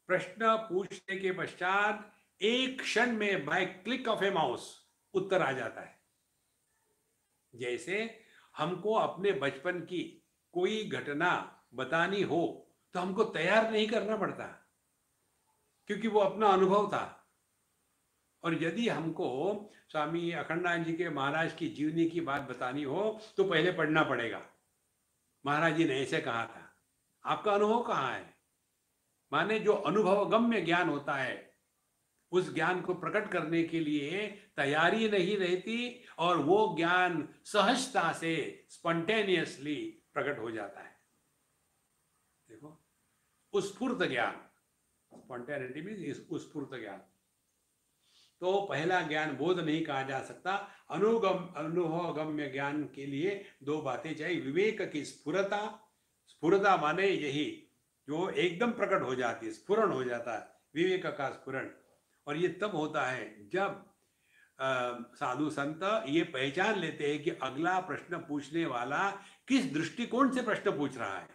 प्रश्न पूछने के पश्चात एक क्षण में by click of a mouse उत्तर आ जाता है। जैसे हमको अपने बचपन की कोई घटना बतानी हो तो हमको तैयार नहीं करना पड़ता, क्योंकि वो अपना अनुभव था। और यदि हमको स्वामी अखंडानंद जी के महाराज की जीवनी की बात बतानी हो तो पहले पढ़ना पड़ेगा, महाराज जी ने ऐसे कहा था। आपका अनुभव कहाँ है? माने जो अनुभव गम्य ज्ञान होता है उस ज्ञान को प्रकट करने के लिए तैयारी नहीं रहती, और वो ज्ञान सहजता से स्पॉन्टेनियसली प्रकट हो जाता है। देखो, उत्स्फूर्त ज्ञान, स्पॉन्टेनिटी मीन्स उत्स्फूर्त ज्ञान। तो पहला ज्ञान बोध नहीं कहा जा सकता। अनुभवगम्य ज्ञान के लिए दो बातें चाहिए। विवेक की स्फुरता, स्फुरता माने यही जो एकदम प्रकट हो जाती है, स्फुरण हो जाता है, विवेक का स्फुरण। और ये तब होता है जब साधु संत ये पहचान लेते हैं कि अगला प्रश्न पूछने वाला किस दृष्टिकोण से प्रश्न पूछ रहा है।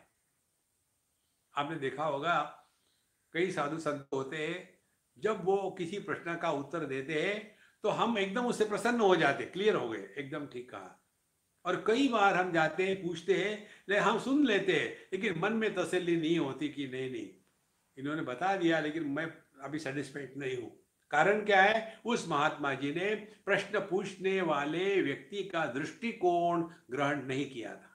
आपने देखा होगा कई साधु संत होते हैं, जब वो किसी प्रश्न का उत्तर देते हैं तो हम एकदम उससे प्रसन्न हो जाते, क्लियर हो गए, एकदम ठीक कहा। और कई बार हम जाते हैं, पूछते हैं, लेकिन हम सुन लेते हैं, लेकिन मन में तसल्ली नहीं होती कि नहीं नहीं इन्होंने बता दिया लेकिन मैं अभी सेटिस्फाइड नहीं हूं। कारण क्या है? उस महात्मा जी ने प्रश्न पूछने वाले व्यक्ति का दृष्टिकोण ग्रहण नहीं किया था।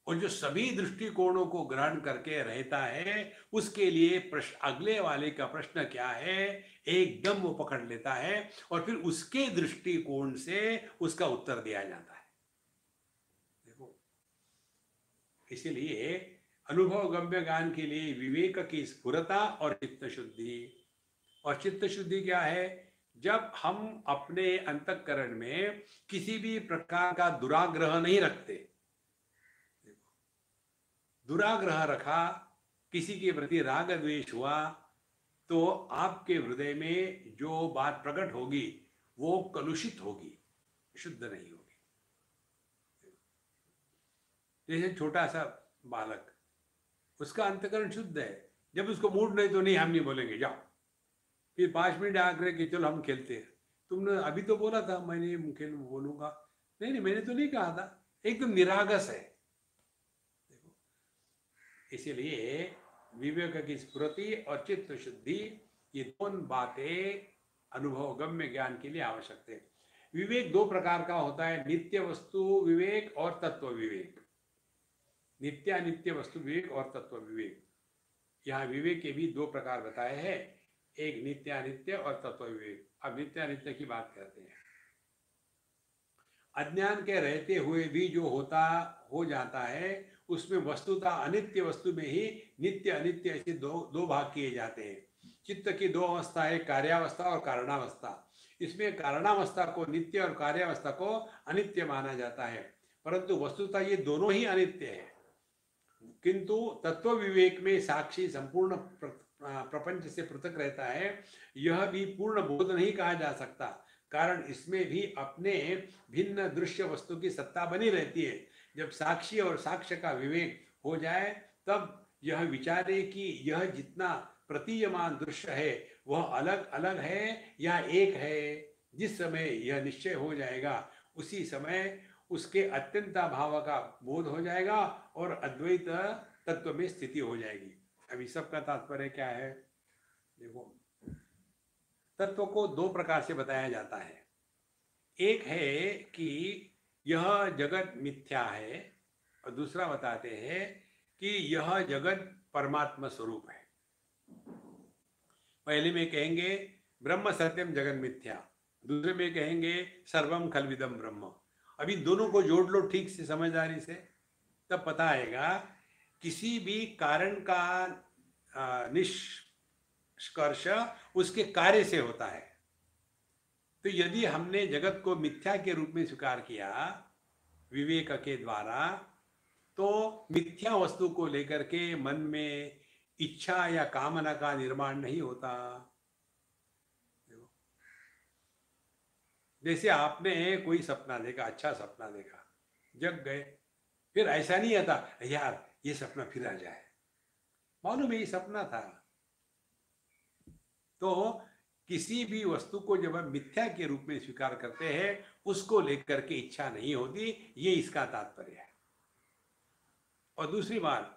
और जो सभी दृष्टिकोणों को ग्रहण करके रहता है उसके लिए प्रश्न, अगले वाले का प्रश्न क्या है, एकदम वो पकड़ लेता है और फिर उसके दृष्टिकोण से उसका उत्तर दिया जाता है। देखो, इसलिए अनुभव गम्य ज्ञान के लिए विवेक की स्फुरता और चित्त शुद्धि। और चित्त शुद्धि क्या है? जब हम अपने अंतःकरण में किसी भी प्रकार का दुराग्रह नहीं रखते। दुराग्रह रखा, किसी के प्रति राग द्वेष हुआ, तो आपके हृदय में जो बात प्रकट होगी वो कलुषित होगी, शुद्ध नहीं होगी। जैसे छोटा सा बालक, उसका अंतःकरण शुद्ध है, जब उसको मूड नहीं तो नहीं, हम नहीं बोलेंगे जाओ, फिर 5 मिनट आकर के चलो हम खेलते हैं। तुमने अभी तो बोला था मैंने बोलूंगा, नहीं नहीं मैंने तो नहीं कहा था, एकदम निरागस है। इसीलिए विवेक की स्फुरति और चित्त शुद्धि, ये दोनों बातें अनुभव गम्य ज्ञान के लिए आवश्यक है। विवेक दो प्रकार का होता है, नित्य वस्तु विवेक और तत्व विवेक। नित्यानित्य वस्तु विवेक और तत्व विवेक। यहाँ विवेक के भी दो प्रकार बताए हैं, एक नित्यानित्य और तत्व विवेक। अब नित्यानित्य की बात करते हैं। अज्ञान के रहते हुए भी जो हो जाता है उसमें वस्तुतः अनित्य वस्तु में ही नित्य अनित्य ऐसे दो भाग किए जाते हैं। चित्त की दो अवस्था है, कार्यावस्था और कारणावस्था। इसमें कारणावस्था को नित्य और कार्यावस्था को अनित्य माना जाता है, परंतु वस्तुतः ये दोनों ही अनित्य है। किंतु तत्व विवेक में साक्षी संपूर्ण प्रपंच से पृथक रहता है। यह भी पूर्ण बोध नहीं कहा जा सकता, कारण इसमें भी अपने भिन्न दृश्य वस्तु की सत्ता बनी रहती है। जब साक्षी और साक्ष्य का विवेक हो जाए तब यह विचारे कि यह जितना प्रतीयमान दृश्य है वह अलग अलग है या एक है। जिस समय यह निश्चय हो जाएगा उसी समय उसके अत्यंता भाव का बोध हो जाएगा और अद्वैत तत्व में स्थिति हो जाएगी। अभी सबका तात्पर्य क्या है? देखो, तत्व को दो प्रकार से बताया जाता है। एक है कि यह जगत मिथ्या है, और दूसरा बताते हैं कि यह जगत परमात्मा स्वरूप है। पहले में कहेंगे ब्रह्म सत्यम जगत मिथ्या, दूसरे में कहेंगे सर्वम खलविदम ब्रह्म। अभी दोनों को जोड़ लो ठीक से समझदारी से, तब पता आएगा किसी भी कारण का निष्कर्ष उसके कार्य से होता है। तो यदि हमने जगत को मिथ्या के रूप में स्वीकार किया विवेक के द्वारा, तो मिथ्या वस्तु को लेकर के मन में इच्छा या कामना का निर्माण नहीं होता। जैसे आपने कोई सपना देखा, अच्छा सपना देखा, जग गए, फिर ऐसा नहीं आता यार ये सपना फिर आ जाए, मालूम है ये सपना था। तो किसी भी वस्तु को जब हम मिथ्या के रूप में स्वीकार करते हैं उसको लेकर के इच्छा नहीं होती, ये इसका तात्पर्य है। और दूसरी बात,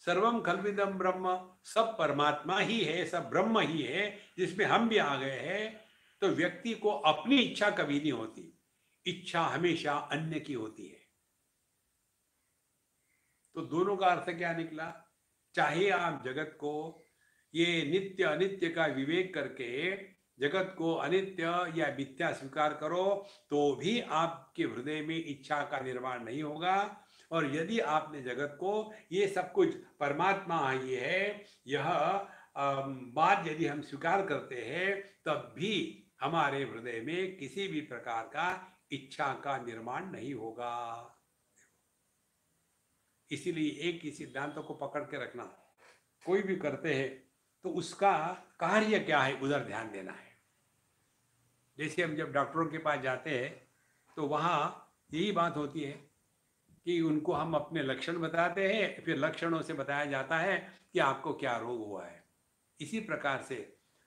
सर्वम खल्विदम ब्रह्म, सब परमात्मा ही है, सब ब्रह्म ही है, जिसमें हम भी आ गए हैं, तो व्यक्ति को अपनी इच्छा कभी नहीं होती, इच्छा हमेशा अन्य की होती है। तो दोनों का अर्थ क्या निकला? चाहे आप जगत को ये नित्य अनित्य का विवेक करके जगत को अनित्य या मिथ्या स्वीकार करो, तो भी आपके हृदय में इच्छा का निर्माण नहीं होगा। और यदि आपने जगत को ये सब कुछ परमात्मा ही है, यह बात यदि हम स्वीकार करते हैं, तब भी हमारे हृदय में किसी भी प्रकार का इच्छा का निर्माण नहीं होगा। इसीलिए एक ही सिद्धांत को पकड़ के रखना, कोई भी करते हैं तो उसका कार्य क्या है उधर ध्यान देना है। जैसे हम जब डॉक्टरों के पास जाते हैं तो वहाँ यही बात होती है कि उनको हम अपने लक्षण बताते हैं, फिर लक्षणों से बताया जाता है कि आपको क्या रोग हुआ है। इसी प्रकार से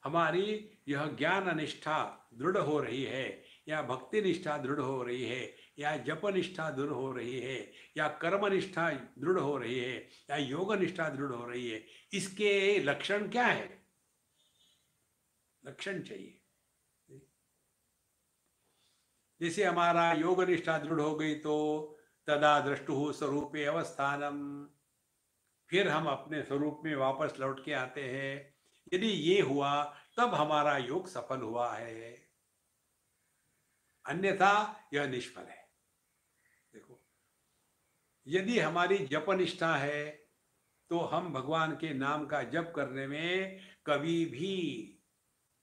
हमारी यह ज्ञान निष्ठा दृढ़ हो रही है, या भक्ति निष्ठा दृढ़ हो रही है, या जप निष्ठा दृढ़ हो रही है, या कर्म निष्ठा दृढ़ हो रही है, या योग निष्ठा दृढ़ हो रही है, इसके लक्षण क्या है? लक्षण चाहिए। जैसे हमारा योग निष्ठा दृढ़ हो गई तो तदा दृष्टुः स्वरूपे अवस्थानम, फिर हम अपने स्वरूप में वापस लौट के आते हैं। यदि ये हुआ तब हमारा योग सफल हुआ है, अन्यथा यह निष्फल है। देखो, यदि हमारी जप निष्ठा है तो हम भगवान के नाम का जप करने में कभी भी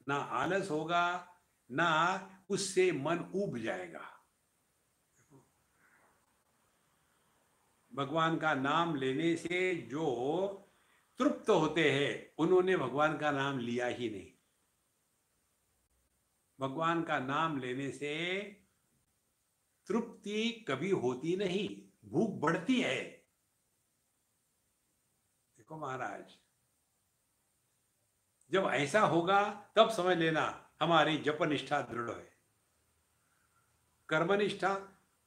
ना आलस होगा, ना उससे मन ऊब जाएगा। भगवान का नाम लेने से जो तृप्त होते हैं, उन्होंने भगवान का नाम लिया ही नहीं। भगवान का नाम लेने से तृप्ति कभी होती नहीं, भूख बढ़ती है। देखो महाराज, जब ऐसा होगा तब समझ लेना हमारी जप निष्ठा दृढ़ है। कर्मनिष्ठा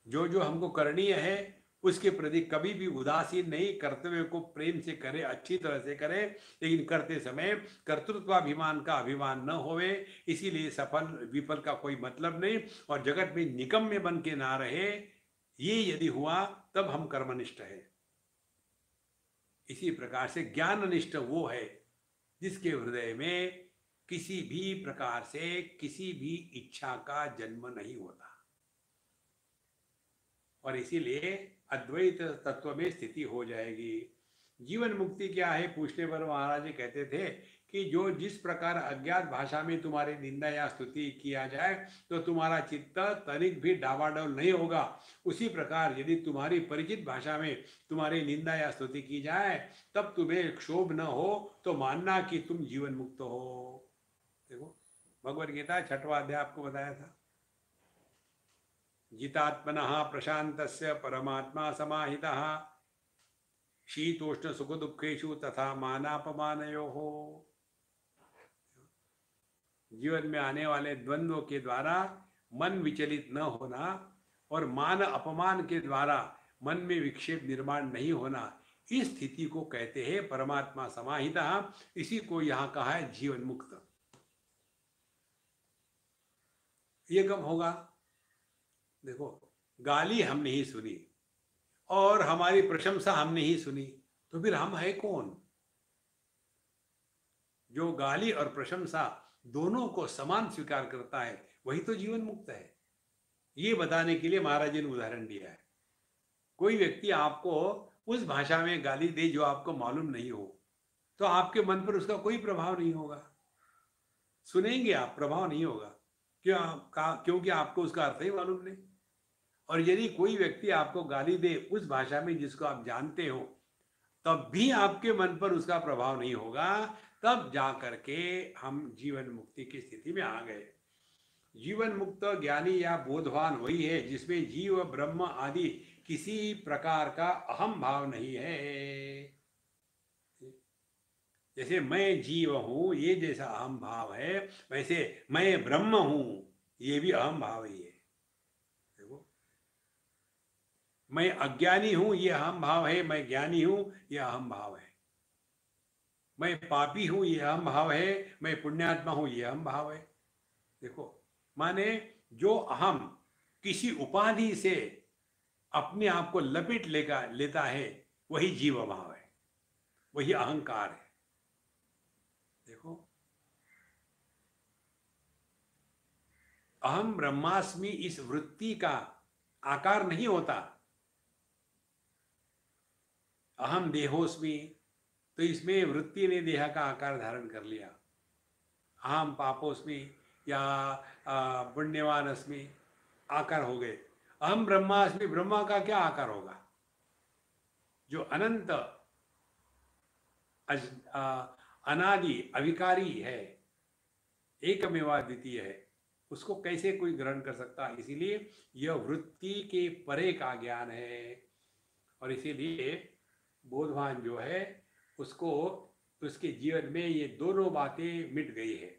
जो जो हमको करणीय है उसके प्रति कभी भी उदासीन नहीं, कर्तव्य को प्रेम से करे, अच्छी तरह से करे, लेकिन करते समय कर्तृत्वाभिमान का अभिमान न होवे। इसीलिए सफल विफल का कोई मतलब नहीं, और जगत में निकम्मे बन के ना रहे। ये यदि हुआ तब हम कर्मनिष्ठ है। इसी प्रकार से ज्ञाननिष्ठ वो है जिसके हृदय में किसी भी प्रकार से किसी भी इच्छा का जन्म नहीं होता, और इसीलिए अद्वैत तत्व में स्थिति हो जाएगी। जीवन मुक्ति क्या है पूछने पर महाराज जी कहते थे कि जो जिस प्रकार अज्ञात भाषा में तुम्हारी निंदा या स्तुति किया जाए तो तुम्हारा चित्त तनिक भी डावाडोल नहीं होगा, उसी प्रकार यदि तुम्हारी परिचित भाषा में तुम्हारी निंदा या स्तुति की जाए तब तुम्हें क्षोभ न हो, तो मानना कि तुम जीवन मुक्त हो। देखो, भगवद गीता 6वां अध्याय आपको बताया था, जितात्मनः प्रशान्तस्य परमात्मा समाहितः शीतोष्ण सुख दुखेषु तथा मानापमानयोः। जीवन में आने वाले द्वंद्वों के द्वारा मन विचलित न होना और मान अपमान के द्वारा मन में विक्षेप निर्माण नहीं होना, इस स्थिति को कहते हैं परमात्मा समाहितः। इसी को यहाँ कहा है जीवन मुक्त। ये कब होगा? देखो, गाली हमने ही सुनी और हमारी प्रशंसा हमने ही सुनी, तो फिर हम है कौन? जो गाली और प्रशंसा दोनों को समान स्वीकार करता है वही तो जीवन मुक्त है। ये बताने के लिए महाराज जी ने उदाहरण दिया है। कोई व्यक्ति आपको उस भाषा में गाली दे जो आपको मालूम नहीं हो, तो आपके मन पर उसका कोई प्रभाव नहीं होगा। सुनेंगे आप, प्रभाव नहीं होगा, क्योंकि आपको उसका अर्थ ही मालूम नहीं। और यदि कोई व्यक्ति आपको गाली दे उस भाषा में जिसको आप जानते हो, तब भी आपके मन पर उसका प्रभाव नहीं होगा। तब जा करके हम जीवन मुक्ति की स्थिति में आ गए। जीवन मुक्त ज्ञानी या बोधवान वही है जिसमें जीव ब्रह्म आदि किसी प्रकार का अहम भाव नहीं है। जैसे मैं जीव हूं, ये जैसा अहम भाव है, वैसे मैं ब्रह्म हूं, ये भी अहम भाव ही है। देखो, मैं अज्ञानी हूं, ये अहम भाव है, मैं ज्ञानी हूं, ये अहम भाव है। मैं पापी हूं ये अहम भाव है, मैं पुण्यात्मा हूं ये अहम भाव है। देखो, माने जो अहम किसी उपाधि से अपने आप को लपेट लेता है, वही जीव भाव है, वही अहंकार है। देखो, अहम ब्रह्मास्मि इस वृत्ति का आकार नहीं होता। अहम देहोस्मि, तो इसमें वृत्ति ने देह का आकार धारण कर लिया। अहम पापोस्मि या पुण्यवान अस्मि, आकार हो गए। अहम ब्रह्मास्मि, ब्रह्मा का क्या आकार होगा? जो अनंत अनादि अविकारी है, एकमेवा द्वितीय है, उसको कैसे कोई ग्रहण कर सकता? इसीलिए यह वृत्ति के परे का ज्ञान है। और इसीलिए बोधवान जो है उसको, उसके जीवन में ये दोनों बातें मिट गई है।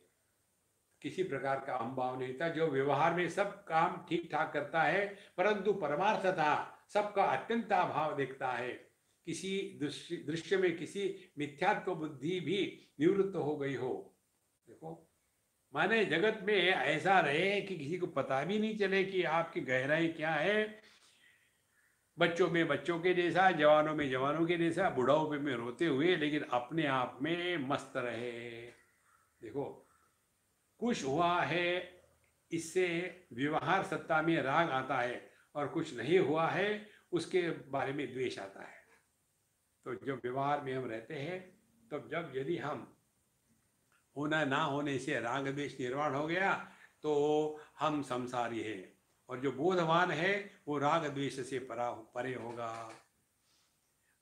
किसी प्रकार का अहंभाव नहीं था। जो व्यवहार में सब काम ठीक ठाक करता है, परंतु परमार्थता सबका अत्यंत अभाव देखता है। किसी दृश्य में किसी मिथ्यात्व बुद्धि भी निवृत्त हो गई हो। देखो, माने जगत में ऐसा रहे कि किसी को पता भी नहीं चले कि आपकी गहराई क्या है। बच्चों में बच्चों के जैसा, जवानों में जवानों के जैसा, बुढ़ाओं में रोते हुए, लेकिन अपने आप में मस्त रहे। देखो, कुछ हुआ है इससे व्यवहार सत्ता में राग आता है, और कुछ नहीं हुआ है उसके बारे में द्वेष आता है। तो जब व्यवहार में हम रहते हैं, तब जब यदि हम होना ना होने से राग द्वेष निर्माण हो गया, तो हम संसारी हैं। और जो बोधवान है वो राग द्वेष से परे होगा।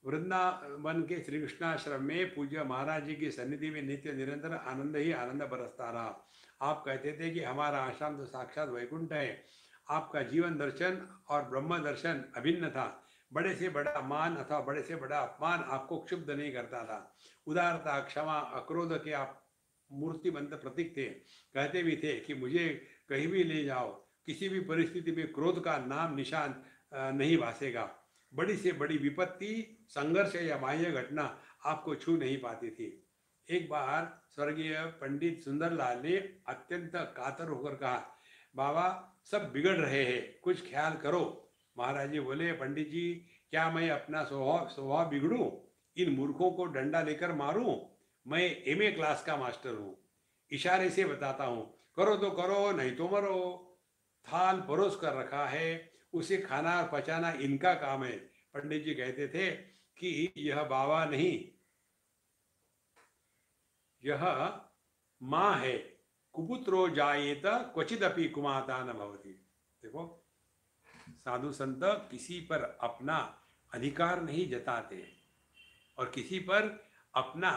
वृंदावन के श्री कृष्णाश्रम में पूज्य महाराज जी की सन्निधि में नित्य निरंतर आनंद ही आनंद बरसता रहा। आप कहते थे कि हमारा आश्रम तो साक्षात वैकुंठ है। आपका जीवन दर्शन और ब्रह्म दर्शन अभिन्न था। बड़े से बड़ा मान अथवा बड़े से बड़ा अपमान आपको क्षुब्ध नहीं करता था। उदारता, क्षमा, अक्रोध के आप मूर्तिमंत प्रतीक थे। कहते भी थे कि मुझे कहीं भी ले जाओ, किसी भी परिस्थिति में क्रोध का नाम निशान नहीं भासेगा। बड़ी से बड़ी विपत्ति, संघर्ष या बाह्य घटना आपको छू नहीं पाती थी। एक बार स्वर्गीय पंडित सुंदरलाल ने अत्यंत कातर होकर कहा, बाबा सब बिगड़ रहे हैं, कुछ ख्याल करो। महाराज जी बोले, पंडित जी क्या मैं अपना स्वभाव बिगड़ूं? इन मूर्खों को डंडा लेकर मारूं? मैं एमए क्लास का मास्टर हूँ, इशारे से बताता हूँ, करो तो करो नहीं तो मरो। थाल परोस कर रखा है, उसे खाना और पचाना इनका काम है। पंडित जी कहते थे कि यह बाबा नहीं, यह माँ है। कुपुत्रो जायेत क्वचिदपि कुमाता न भवति। देखो, साधु संत किसी पर अपना अधिकार नहीं जताते, और किसी पर अपना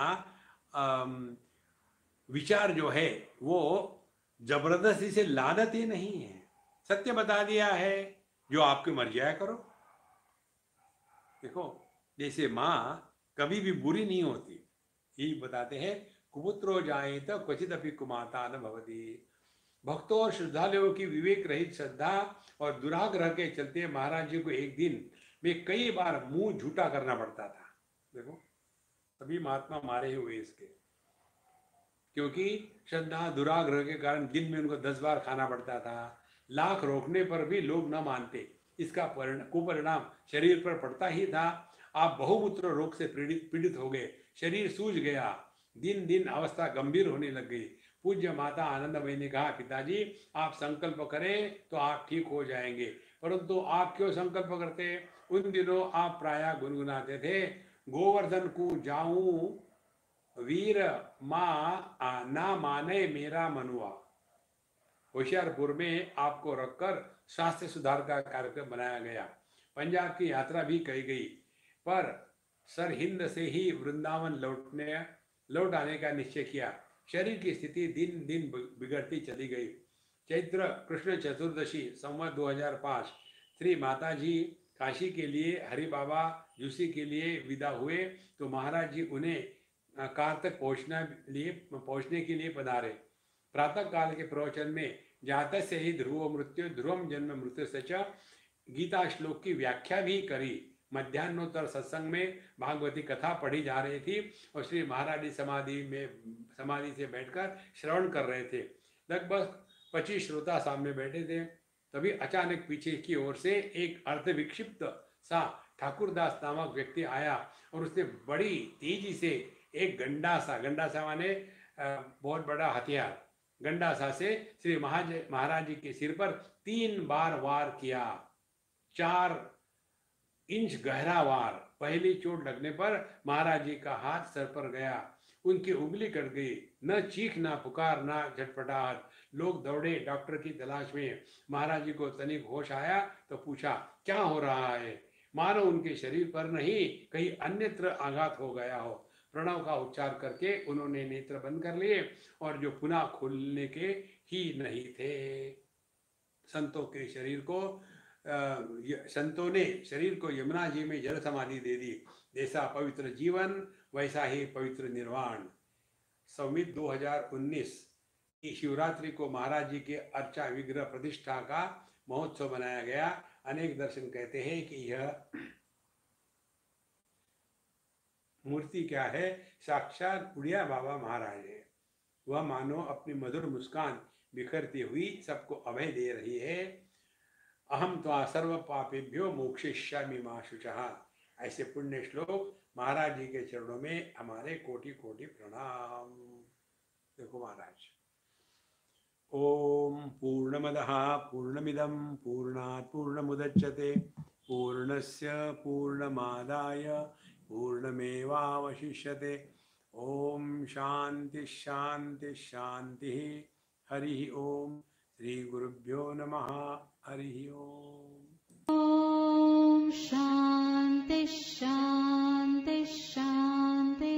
विचार जो है वो जबरदस्ती से लादते नहीं है। सत्य बता दिया है, जो आपकी मर्जी है करो। देखो, जैसे माँ कभी भी बुरी नहीं होती, यही बताते हैं, कुपुत्रो जायेत क्वचिदपि कुमाता न भवति। भक्तों और श्रद्धालुओं की विवेक रहित श्रद्धा और दुराग्रह के चलते महाराज जी को एक दिन में कई बार मुंह झूठा करना पड़ता था। देखो, सभी महात्मा मारे हुए इसके, क्योंकि श्रद्धा दुराग्रह के कारण दिन में उनको 10 बार खाना पड़ता था। लाख रोकने पर भी लोग न मानते। इसका कुपरिणाम शरीर पर पड़ता ही था। आप बहुमूत्र रोग से पीड़ित हो गए, शरीर सूज गया, दिन दिन अवस्था गंभीर होने लग गई। पूज्य माता आनंदमयी ने कहा, पिताजी आप संकल्प करें तो आप ठीक हो जाएंगे। परंतु आप क्यों संकल्प करते? उन दिनों आप प्रायः गुनगुनाते थे, गोवर्धन को जाऊं वीर माँ ना माने मेरा मनुआ। होशियारपुर में आपको रखकर स्वास्थ्य सुधार का कार्यक्रम बनाया गया। पंजाब की यात्रा भी कही गई, पर सरहिंद से ही वृंदावन लौट आने का निश्चय किया। शरीर की स्थिति दिन दिन बिगड़ती चली गई। चैत्र कृष्ण चतुर्दशी संवत 2005 श्री माता जी काशी के लिए, हरि बाबा जूसी के लिए विदा हुए, तो महाराज जी उन्हें कार तक पहुंचने के लिए पधारे। प्रातः काल के प्रवचन में जात से ही ध्रुव मृत्यु ध्रुवम जन्म मृत्यु सच गीता श्लोक की व्याख्या भी करी। मध्यान्होत्तर सत्संग में भागवती कथा पढ़ी जा रही थी और श्री महाराज जी समाधि से बैठकर श्रवण कर रहे थे। लगभग 25 श्रोता सामने बैठे थे। तभी अचानक पीछे की ओर से एक अर्ध विक्षिप्त सा ठाकुरदास नामक व्यक्ति आया और उसने बड़ी तेजी से एक गंडासा माने बहुत बड़ा हथियार, गंडासा से श्री महाराज जी के सिर पर 3 बार वार किया। 4 इंच गहरा वार। पहली चोट लगने पर महाराज जी का हाथ सर पर गया, उनकी उंगली कट गई। न चीख, न पुकार, न झटपटाहट। लोग दौड़े डॉक्टर की तलाश में। महाराज जी को तनिक होश आया तो पूछा, क्या हो रहा है? मानो उनके शरीर पर नहीं, कहीं अन्यत्र आघात हो गया हो। प्रणव का उच्चार करके उन्होंने नेत्र बंद कर लिए और जो पुनः खुलने के ही नहीं थे। संतों ने शरीर को यमुना जी में जल समाधि दे दी। जैसा पवित्र जीवन वैसा ही पवित्र निर्वाण। संवित 2019 की शिवरात्रि को महाराज जी के अर्चा विग्रह प्रतिष्ठा का महोत्सव मनाया गया। अनेक दर्शन कहते हैं कि यह मूर्ति क्या है? साक्षात बुढ़िया बाबा महाराज है। वह मानो अपनी मधुर मुस्कान बिखरती हुई सबको अभय दे रही है। अहम त्वा सर्व पापेभ्यो मोक्षयिष्यामि मा शुचः। ऐसे पुण्य श्लोक महाराज जी के चरणों में हमारे कोटि कोटि प्रणाम। देखो महाराज, ओम पूर्णमदः पूर्णमिदं पूर्णात् पूर्णमुदच्यते पूर्णस्य पूर्णमादाय पूर्णमेवावशिष्यते। ओम शांति शांति शांति। हरि ओम। श्री गुरुभ्यो नमः। हरि ओम। ओम शांति शांति शांति।